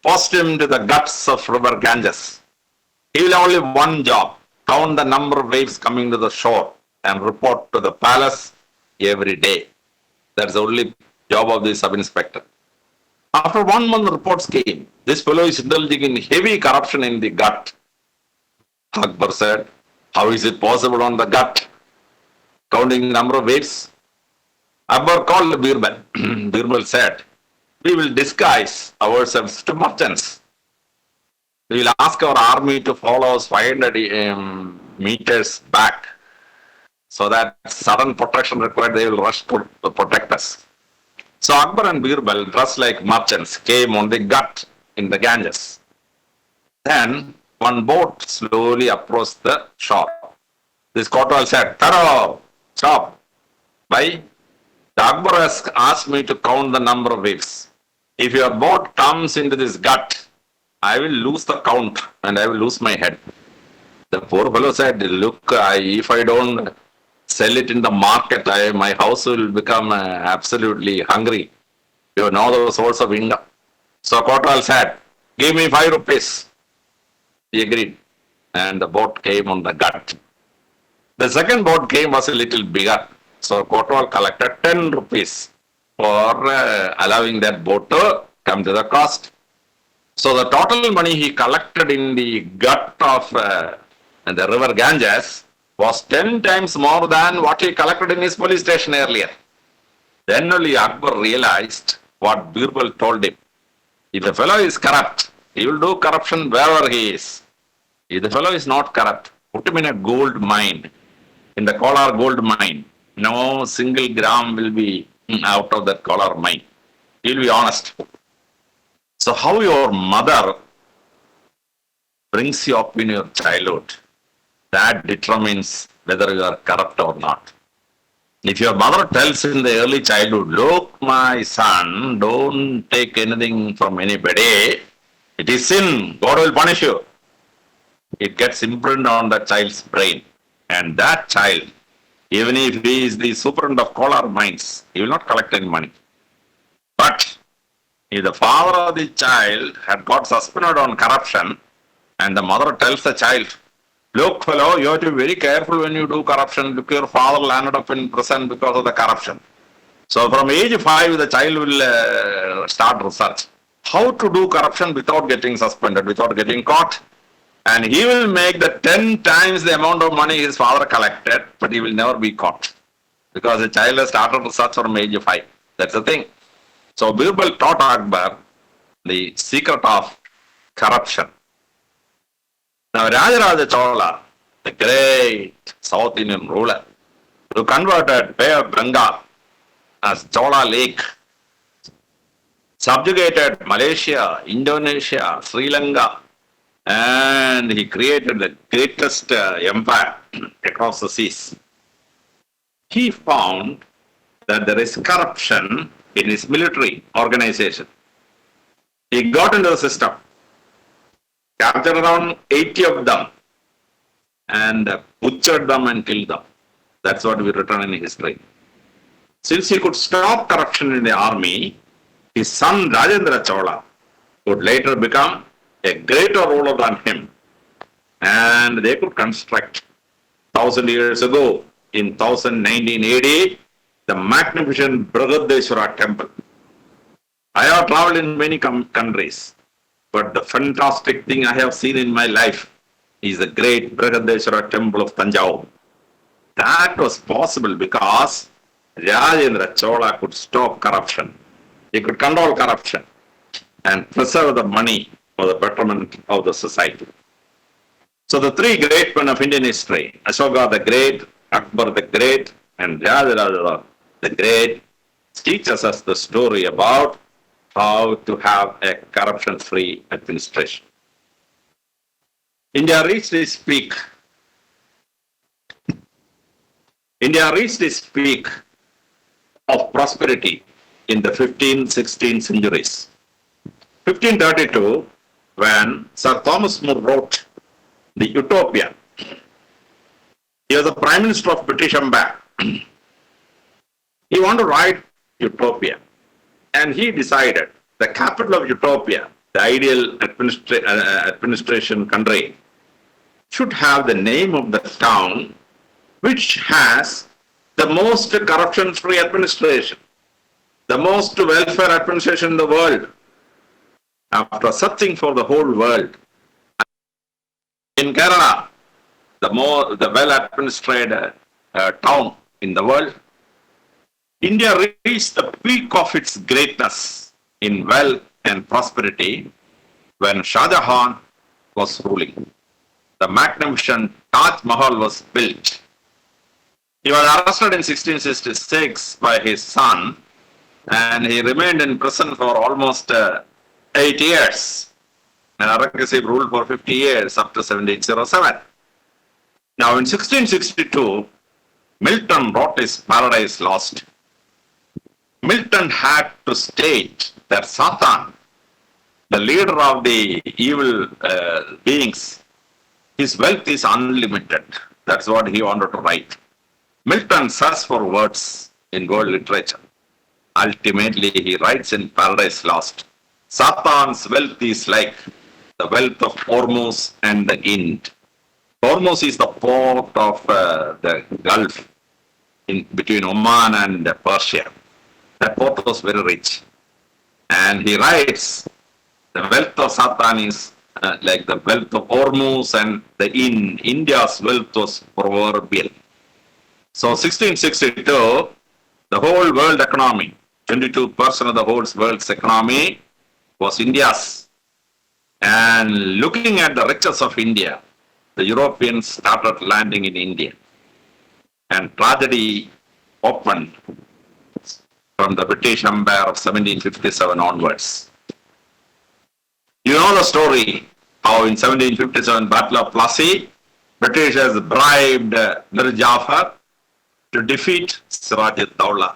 post him to the guts of river Ganges. He will have only one job, count the number of waves coming to the shore and report to the palace every day. That's the only job of the sub-inspector. After 1 month, reports came. This fellow is indulging in heavy corruption in the gut. Akbar said, how is it possible on the gut? Counting number of waves. Akbar called Birbal. Birbal said, we will disguise ourselves to merchants. We will ask our army to follow us 500 meters back so that sudden protection required, they will rush to protect us. So Akbar and Birbal, dressed like merchants, came on the gut in the Ganges. Then one boat slowly approached the shore. This Kotwal said, Taro, stop. Why? The Akbar has asked me to count the number of waves. If your boat comes into this gut, I will lose the count and I will lose my head. The poor fellow said, look, if I don't sell it in the market, my house will become absolutely hungry. You know the source of income. So Kotwal said, give me 5 rupees. He agreed. And the boat came on the gut. The second boat came was a little bigger. So Kotwal collected 10 rupees for allowing that boat to come to the coast. So the total money he collected in the gut of the river Ganges was 10 times more than what he collected in his police station earlier. Then only Akbar realized what Birbal told him. If the fellow is corrupt, he will do corruption wherever he is. If the fellow is not corrupt, put him in a gold mine, in the Kolar gold mine. No single gram will be out of that Kolar mine. He will be honest. So how your mother brings you up in your childhood, that determines whether you are corrupt or not. If your mother tells in the early childhood, look, my son, don't take anything from anybody, it is sin, God will punish you. It gets imprinted on the child's brain. And that child, even if he is the superintendent of Kolar mines, he will not collect any money. But if the father of the child had got suspended on corruption, and the mother tells the child, look, fellow, you have to be very careful when you do corruption. Look, your father landed up in prison because of the corruption. So from age 5, the child will start research. How to do corruption without getting suspended, without getting caught. And he will make the 10 times the amount of money his father collected, but he will never be caught. Because the child has started research from age 5. That's the thing. So Birbal taught Akbar the secret of corruption. Now Rajaraja Chola, the great South Indian ruler, who converted Bay of Bengal as Chola Lake, subjugated Malaysia, Indonesia, Sri Lanka, and he created the greatest empire across the seas. He found that there is corruption in his military organization. He got into the system, captured around 80 of them, and butchered them and killed them. That's what we written in history. Since he could stop corruption in the army, his son Rajendra Chola would later become a greater ruler than him. And they could construct 1,000 years ago, in 1919 AD, the magnificent Brigadeshwara temple. I have traveled in many countries, but the fantastic thing I have seen in my life is the great Brigadeshwara temple of Tanjore. That was possible because Rajendra Chola could stop corruption. He could control corruption and preserve the money for the betterment of the society. So the 3 great men of Indian history, Ashoka the Great, Akbar the Great, and Rajaraja the Great, teaches us the story about how to have a corruption-free administration. India reached its peak. Of prosperity in the 15th, 16th centuries. 1532, when Sir Thomas More wrote the Utopia. He was the Prime Minister of British Empire. He wanted to write Utopia. And he decided the capital of Utopia, the ideal administration country, should have the name of the town which has the most corruption-free administration, the most welfare administration in the world, after searching for the whole world, in Kerala, the well-administered town in the world, India reached the peak of its greatness in wealth and prosperity when Shah Jahan was ruling. The magnificent Taj Mahal was built. He was arrested in 1666 by his son, and he remained in prison for almost 8 years. And Aurangzeb ruled for 50 years up to 1707. Now in 1662, Milton wrote his Paradise Lost. Milton had to state that Satan, the leader of the evil beings, his wealth is unlimited. That's what he wanted to write. Milton searched for words in world literature. Ultimately, he writes in Paradise Lost, Satan's wealth is like the wealth of Hormuz and the Ind. Hormuz is the port of the Gulf between Oman and Persia. That port was very rich. And he writes, the wealth of Satan is like the wealth of Hormuz and the Ind. India's wealth was proverbial. So 1662, the whole world economy, 22% of the whole world's economy was India's. And looking at the riches of India, the Europeans started landing in India. And tragedy opened from the British Empire of 1757 onwards. You know the story, how in 1757 Battle of Plassey, Britishers bribed Mir Jafar to defeat Siraj-ud-Dawla.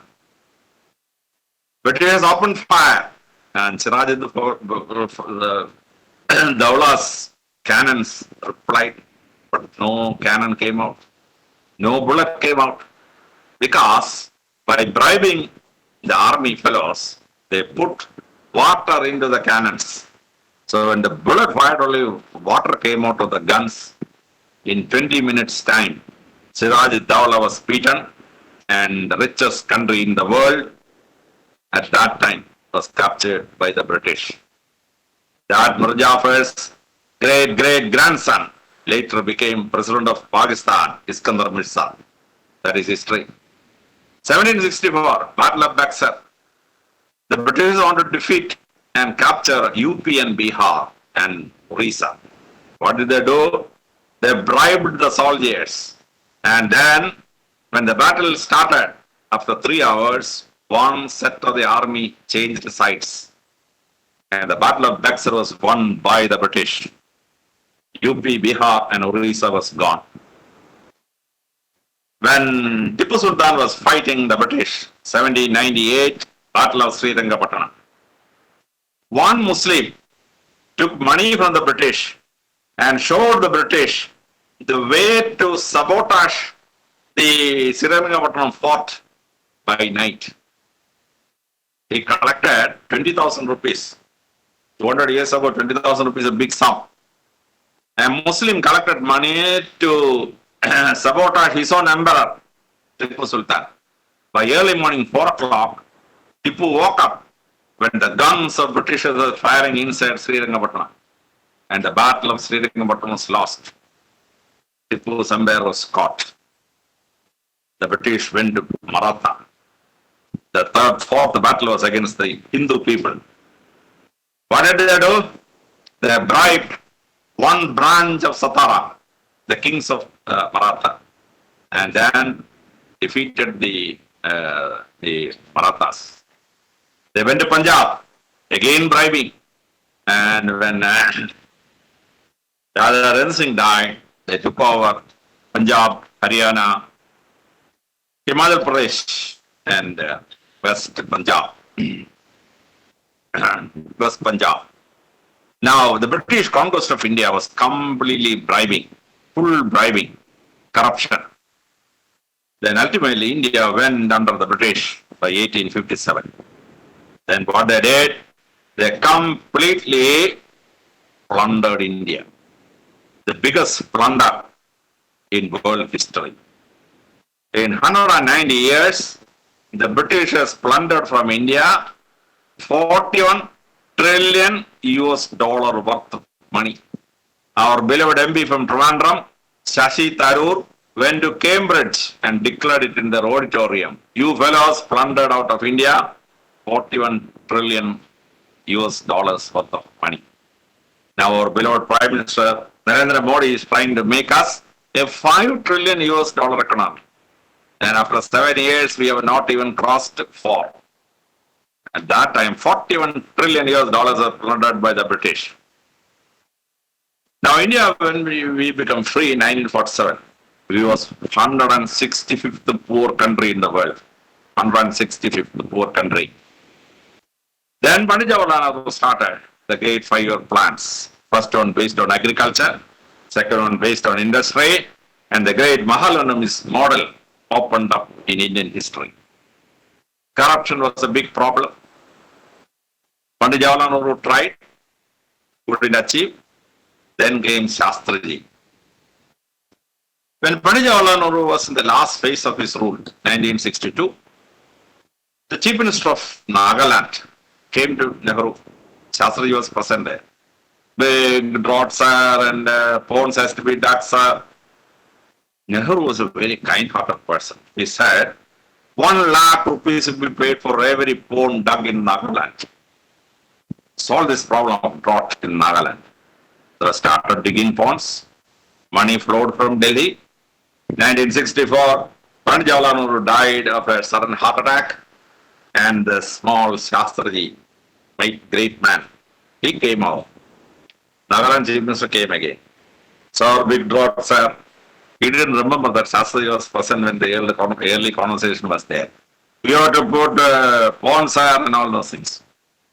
Britishers opened fire, and Siraj-ud-Dawla's cannons replied, but no cannon came out, no bullet came out, because by bribing the army fellows, they put water into the cannons. So when the bullet fired, only water came out of the guns. In 20 minutes' time, Siraj-ud-Dawla was beaten, and the richest country in the world at that time was captured by the British. That Mir Jafar's great-great-grandson later became president of Pakistan, Iskandar Mirza. That is history. 1764, Battle of Vssc. The British wanted to defeat and capture UP and Bihar and Orissa. What did they do? They bribed the soldiers. And then, when the battle started, after 3 hours, one set of the army changed sides. And the Battle of Vssc was won by the British. UP, Bihar, and Orissa was gone. When Tipu Sultan was fighting the British, 1798, Battle of Srirangapatnam, one Muslim took money from the British and showed the British the way to sabotage the Srirangapatnam fort by night. He collected 20,000 rupees. 200 years ago, 20,000 rupees is a big sum. A Muslim collected money to sabotage his own emperor, Tipu Sultan. By early morning, 4 o'clock, Tipu woke up when the guns of Britishers were firing inside Srirangapatnam. And the Battle of Srirangapatnam was lost. Tipu's empire was caught. The British went to Maratha. The fourth battle was against the Hindu people. What did they do? They bribed one branch of Satara, the kings of Maratha, and then defeated the Marathas. They went to Punjab, again bribing, and when Raja Ren Singh died, they took over Punjab, Haryana, Himachal Pradesh, and West Punjab. West Punjab. Now, the British conquest of India was completely bribing, full bribing, corruption. Then ultimately, India went under the British by 1857. Then what they did, they completely plundered India. The biggest plunder in world history. In 190 years, the Britishers plundered from India 41 trillion US dollar worth of money. Our beloved MP from Trivandrum, Shashi Tharoor, went to Cambridge and declared it in their auditorium. You fellows plundered out of India 41 trillion US dollars worth of money. Now our beloved Prime Minister Narendra Modi is trying to make us a 5 trillion US dollar economy. And after 7 years, we have not even crossed 4. At that time, 41 trillion US dollars are plundered by the British. Now India, when we become free in 1947, we was 165th poor country in the world. 165th poor country. Then Pandit Jawaharlal Nehru started the great 5-year plans. First one based on agriculture, second one based on industry, and the great Mahalanobis model opened up in Indian history. Corruption was a big problem. Pandit Jawaharlal Nehru tried, couldn't achieve. Then came Shastriji. When Pandit Jawaharlal Nehru was in the last phase of his rule, 1962, the Chief Minister of Nagaland came to Nehru. Shastriji was present there. Big drought, sir, and ponds has to be dug, sir. Nehru was a very kind-hearted person. He said, 1 lakh rupees will be paid for every pond dug in Nagaland. Solve this problem of drought in Nagaland. They started digging ponds. Money flowed from Delhi. 1964, Pandit Jawaharlal Nehru died of a sudden heart attack. And the small Shastriji, great man, he came out. Nagaland Chief Minister came again. Sir, big drought, sir. He didn't remember that Shastriji was present when the early conversation was there. We have to put ponds, sir, and all those things.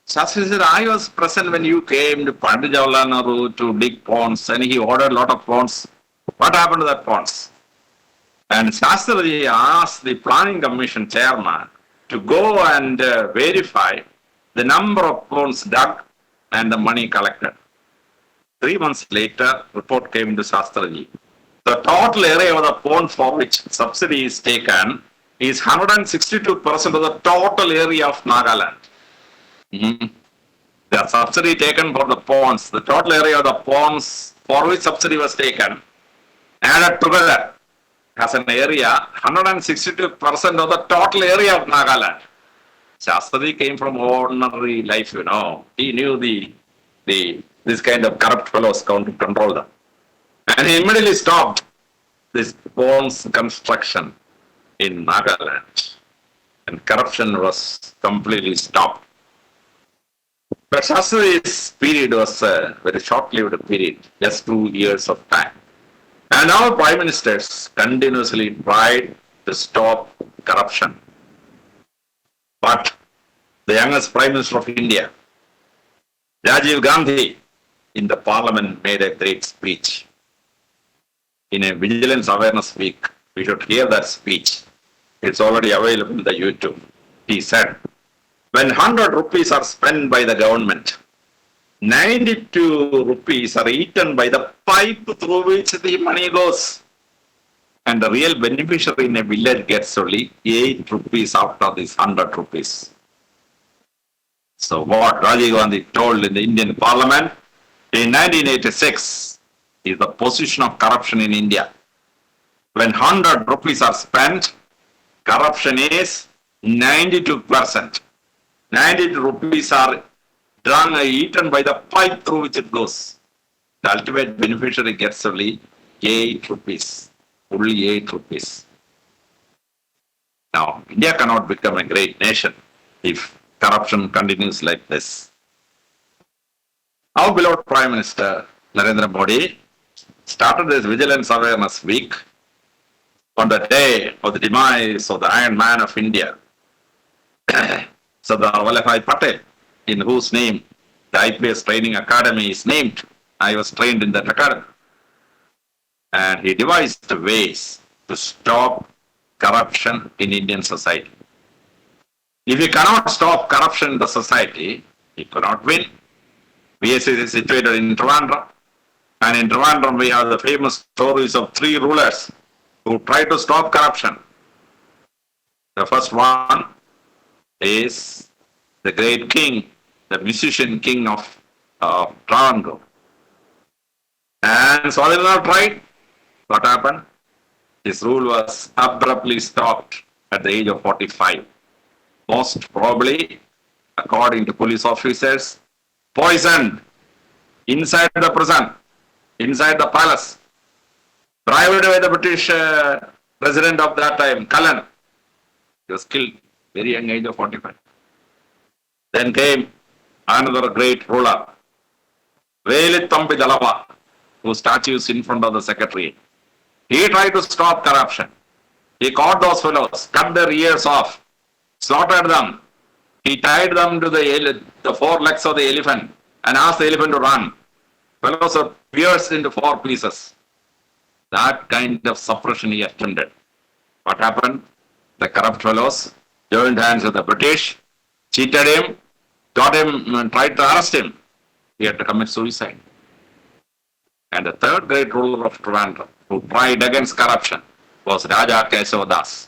Shastriji said, I was present when you came to Pandit Jawaharlal Nehru to dig ponds, and he ordered a lot of ponds. What happened to that ponds? And Shastriji asked the Planning Commission chairman to go and verify the number of ponds dug and the money collected. 3 months later, report came to Shastriji. The total area of the pond for which subsidy is taken is 162% of the total area of Nagaland. The subsidy taken for the ponds, the total area of the ponds for which subsidy was taken, added together as an area, 162% of the total area of Nagaland. Shastriji came from ordinary life, you know. He knew this kind of corrupt fellows going to control them. And he immediately stopped this ponds construction in Nagaland. And corruption was completely stopped. But Shastriji's period was a very short-lived period, just 2 years of time. And our prime ministers continuously tried to stop corruption. But the youngest prime minister of India, Rajiv Gandhi, in the parliament made a great speech. In a Vigilance Awareness Week, we should hear that speech. It's already available on the YouTube. He said, when 100 rupees are spent by the government, 92 rupees are eaten by the pipe through which the money goes. And the real beneficiary in a village gets only 8 rupees out of these 100 rupees. So what Rajiv Gandhi told in the Indian Parliament in 1986 is the position of corruption in India. When 100 rupees are spent, corruption is 92%. 92 rupees are eaten by the pipe through which it goes. The ultimate beneficiary gets only 8 rupees. Only 8 rupees. Now, India cannot become a great nation if corruption continues like this. Our beloved Prime Minister Narendra Modi started this Vigilance Awareness Week on the day of the demise of the Iron Man of India, Sardar Vallabhbhai Patel, in whose name the IPS Training Academy is named. I was trained in that academy. And he devised ways to stop corruption in Indian society. If you cannot stop corruption in the society, you cannot win. Vssc is situated in Trivandrum. And in Trivandrum, we have the famous stories of 3 rulers who tried to stop corruption. The first one is the great king the musician king of Travancore. And Swadhinanath tried. What happened? His rule was abruptly stopped at the age of 45. Most probably, according to police officers, poisoned inside the prison, inside the palace, bribed by the British president of that time, Cullen. He was killed very young age of 45. Then came another great ruler, Velithambi Jalapa, whose statue is in front of the secretariat. He tried to stop corruption. He caught those fellows, cut their ears off, slaughtered them. He tied them to the four legs of the elephant and asked the elephant to run. Fellows were pierced into four pieces. That kind of suppression he attempted. What happened? The corrupt fellows joined hands with the British, cheated him, got him, tried to arrest him. He had to commit suicide. And the third great ruler of Trivandrum who tried against corruption was Raja Kesavadas,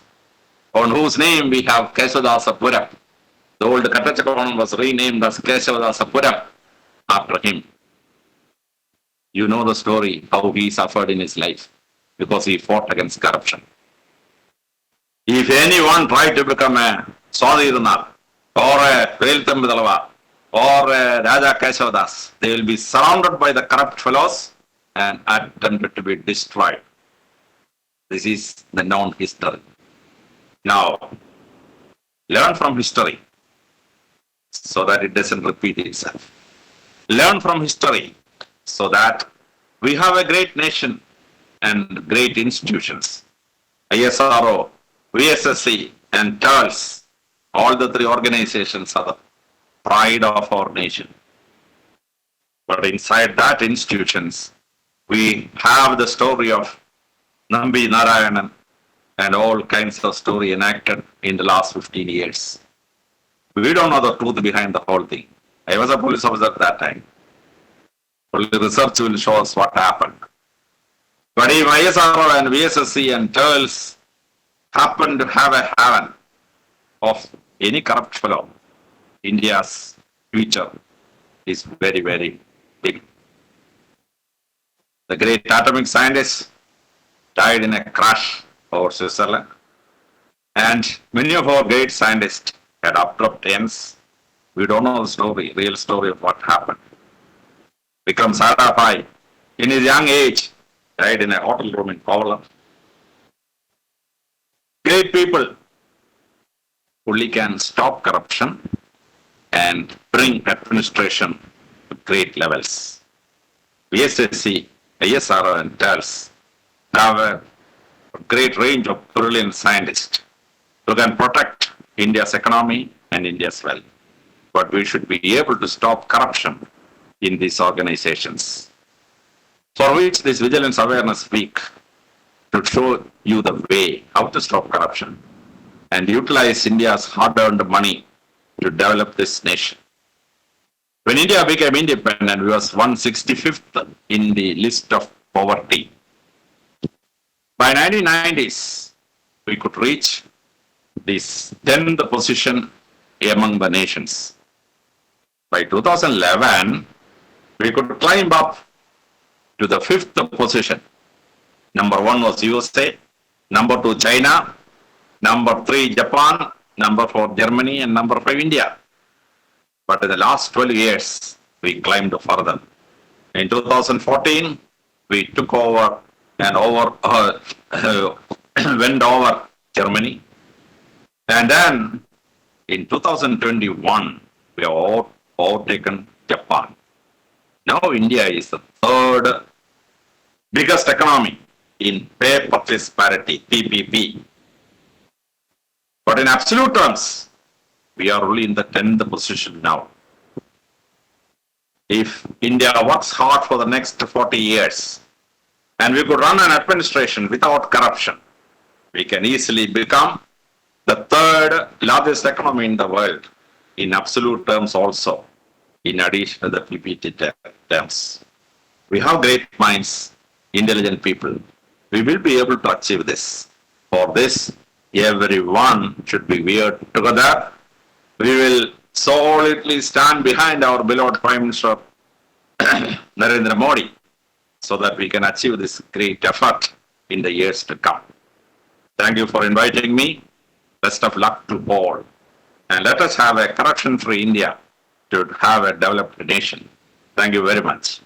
on whose name we have Kesavadasapuram. The old Kattachakonan was renamed as Kesavadasapuram after him. You know the story, how he suffered in his life because he fought against corruption. If anyone tried to become a Swadhinanath or a Velithambi or a Raja Kesavadas, they will be surrounded by the corrupt fellows and attempted to be destroyed. This is the known history. Now, learn from history so that it doesn't repeat itself. Learn from history so that we have a great nation and great institutions. ISRO, Vssc and TERLS, all the three organizations are the pride of our nation. But inside that institutions, we have the story of Nambi Narayanan and all kinds of story enacted in the last 15 years. We don't know the truth behind the whole thing. I was a police officer at that time. Only research will show us what happened. But if ISRO and Vssc and TERLS happen to have a haven of any corrupt fellow, India's future is very, very big. The great atomic scientist died in a crash over Switzerland. And many of our great scientists had abrupt ends. We don't know the story, real story of what happened. Vikram Sarabhai, in his young age, died in a hotel room in Kovalam. Great people only can stop corruption and bring administration to great levels. Vssc, ISRO and TERLS have a great range of brilliant scientists who can protect India's economy and India's wealth. But we should be able to stop corruption in these organizations, for which this Vigilance Awareness Week to show you the way how to stop corruption and utilize India's hard-earned money to develop this nation. When India became independent, we was 165th in the list of poverty. By 1990s, we could reach this 10th position among the nations. By 2011, we could climb up to the 5th position. Number 1 was USA, number 2 China, number 3 Japan, number 4 Germany, and number 5 India. But in the last 12 years, we climbed further. In 2014, we took over and went over Germany. And then in 2021, we have overtaken Japan. Now India is the third biggest economy in pay purchase parity, PPP. But in absolute terms, we are only in the 10th position now. If India works hard for the next 40 years, and we could run an administration without corruption, we can easily become the third largest economy in the world, in absolute terms also, in addition to the PPT terms. We have great minds, intelligent people. We will be able to achieve this. For this, everyone should be weird together. We will solidly stand behind our beloved Prime Minister Narendra Modi so that we can achieve this great effort in the years to come. Thank you for inviting me. Best of luck to all. And let us have a corruption-free India to have a developed nation. Thank you very much.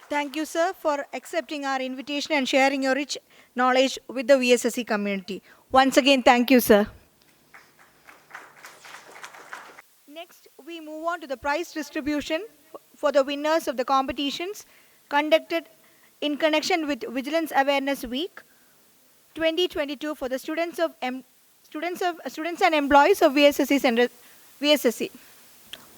Thank you, sir, for accepting our invitation and sharing your rich knowledge with the Vssc community. Once again, thank you, sir. Next, we move on to the prize distribution for the winners of the competitions conducted in connection with Vigilance Awareness Week 2022 for the students and employees of Vssc.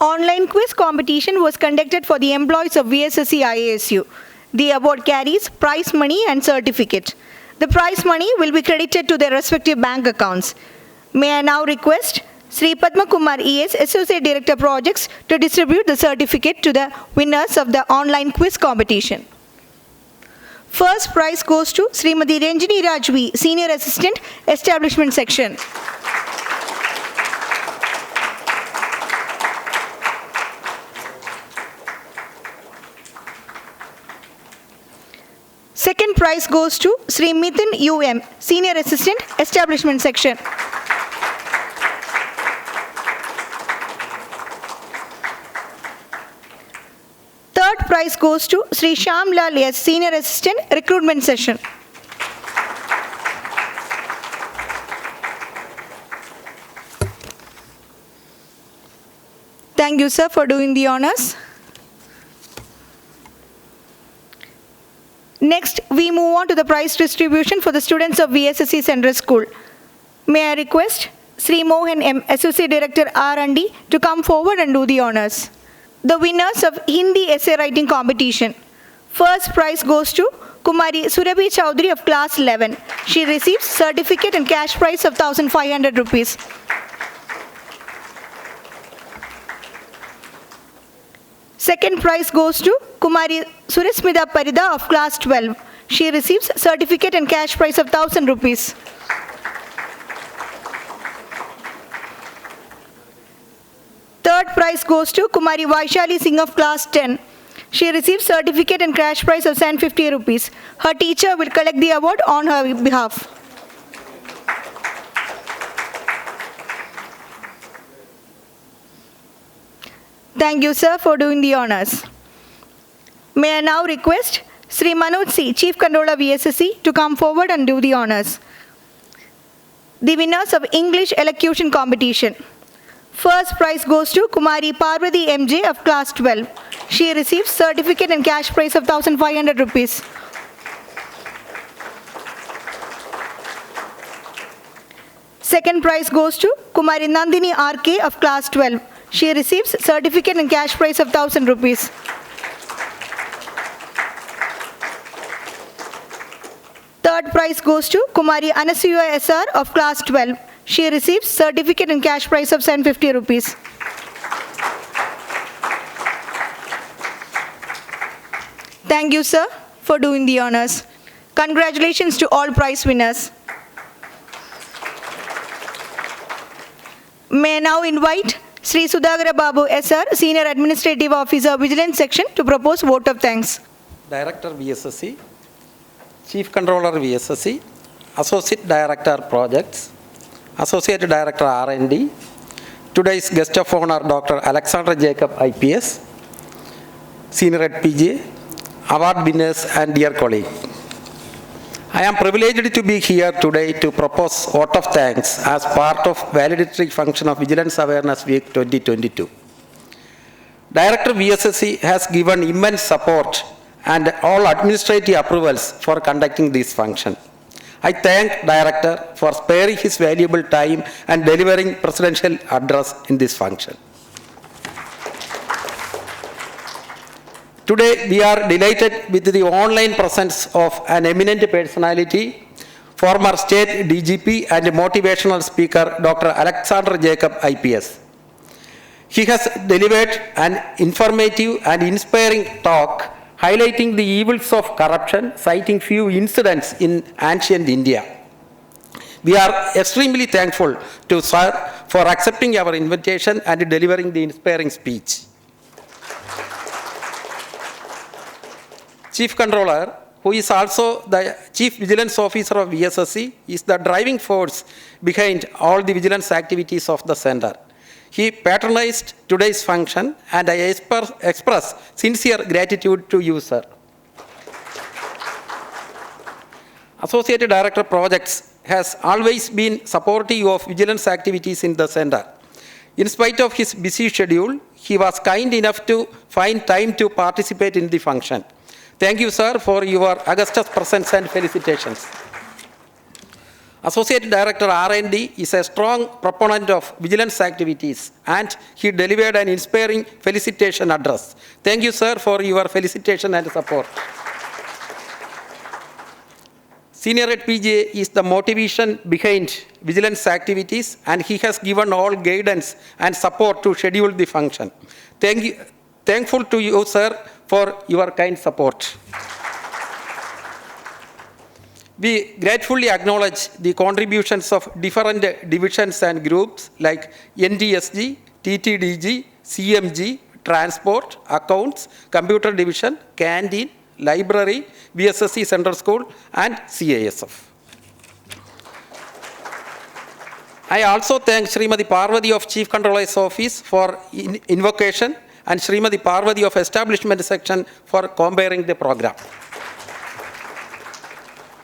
Online quiz competition was conducted for the employees of Vssc IASU. The award carries prize money and certificate. The prize money will be credited to their respective bank accounts. May I now request Sri Padma Kumar ES, Associate Director Projects, to distribute the certificate to the winners of the online quiz competition. First prize goes to Srimati Ranjini Rajvi, Senior Assistant, Establishment Section. Second prize goes to Sri Mithun UM, Senior Assistant, Establishment Section. Third prize goes to Sri Shyam Lal S, Senior Assistant, Recruitment Section. Thank you, sir, for doing the honors. Next, we move on to the prize distribution for the students of Vssc Central School. May I request Sri Mohan M, Associate Director R&D, to come forward and do the honors. The winners of Hindi essay writing competition. First prize goes to Kumari Surabhi Chowdhury of class 11. She receives certificate and cash prize of 1,500 rupees. Second prize goes to Kumari Surismita Parida of class 12. She receives certificate and cash prize of 1,000 rupees. Third prize goes to Kumari Vaishali Singh of class 10. She receives certificate and cash prize of 750 rupees. Her teacher will collect the award on her behalf. Thank you, sir, for doing the honors. May I now request Sri Manoj C, Chief Controller Vssc, to come forward and do the honors. The winners of English Elocution Competition. First prize goes to Kumari Parvati MJ of class 12. She receives certificate and cash prize of 1,500 rupees. Second prize goes to Kumari Nandini RK of class 12. She receives certificate and cash prize of 1,000 rupees. Third prize goes to Kumari Anasuya SR of class 12. She receives certificate and cash prize of 750 rupees. Thank you, sir, for doing the honors. Congratulations to all prize winners. May I now invite Sri Sudhagara Babu SR, Senior Administrative Officer, Vigilance Section, to propose vote of thanks. Director Vssc, Chief Controller Vssc, Associate Director Projects, Associate Director R&D, today's guest of honor Dr. Alexander Jacob IPS, Senior at PGA, award winners and dear colleagues. I am privileged to be here today to propose vote of thanks as part of validatory function of Vigilance Awareness Week 2022. Director Vssc has given immense support and all administrative approvals for conducting this function. I thank Director for sparing his valuable time and delivering presidential address in this function. Today, we are delighted with the online presence of an eminent personality, former state DGP and motivational speaker, Dr. Alexander Jacob IPS. He has delivered an informative and inspiring talk highlighting the evils of corruption, citing few incidents in ancient India. We are extremely thankful to Sir for accepting our invitation and delivering the inspiring speech. Chief Controller, who is also the Chief Vigilance Officer of Vssc, is the driving force behind all the vigilance activities of the Center. He patronized today's function, and I express sincere gratitude to you, sir. Associate Director Projects has always been supportive of vigilance activities in the Center. In spite of his busy schedule, he was kind enough to find time to participate in the function. Thank you, sir, for your august presence and felicitations. Associate Director R&D is a strong proponent of vigilance activities, and he delivered an inspiring felicitation address. Thank you, sir, for your felicitation and support. Senior at PGA is the motivation behind vigilance activities, and he has given all guidance and support to schedule the function. Thankful to you, sir, for your kind support. We gratefully acknowledge the contributions of different divisions and groups like NTSG, TTDG, CMG, Transport, Accounts, Computer Division, Canteen, Library, Vssc Central School, and CASF. I also thank Srimati Parvati of Chief Controller's Office for invocation and Srimati Parvati of Establishment Section for comparing the program.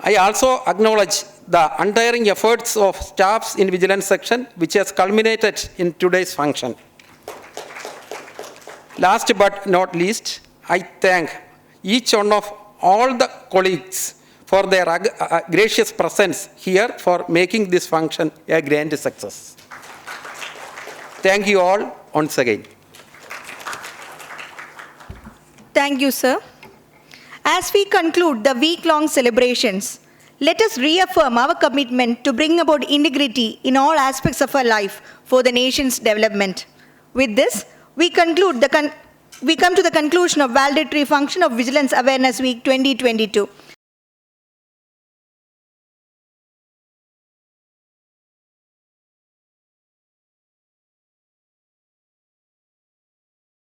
I also acknowledge the untiring efforts of staffs in Vigilance Section, which has culminated in today's function. Last but not least, I thank each one of all the colleagues for their gracious presence here for making this function a grand success. Thank you all once again. Thank you, sir. As we conclude the week-long celebrations, let us reaffirm our commitment to bring about integrity in all aspects of our life for the nation's development. With this, we come to the conclusion of valedictory function of Vigilance Awareness Week 2022.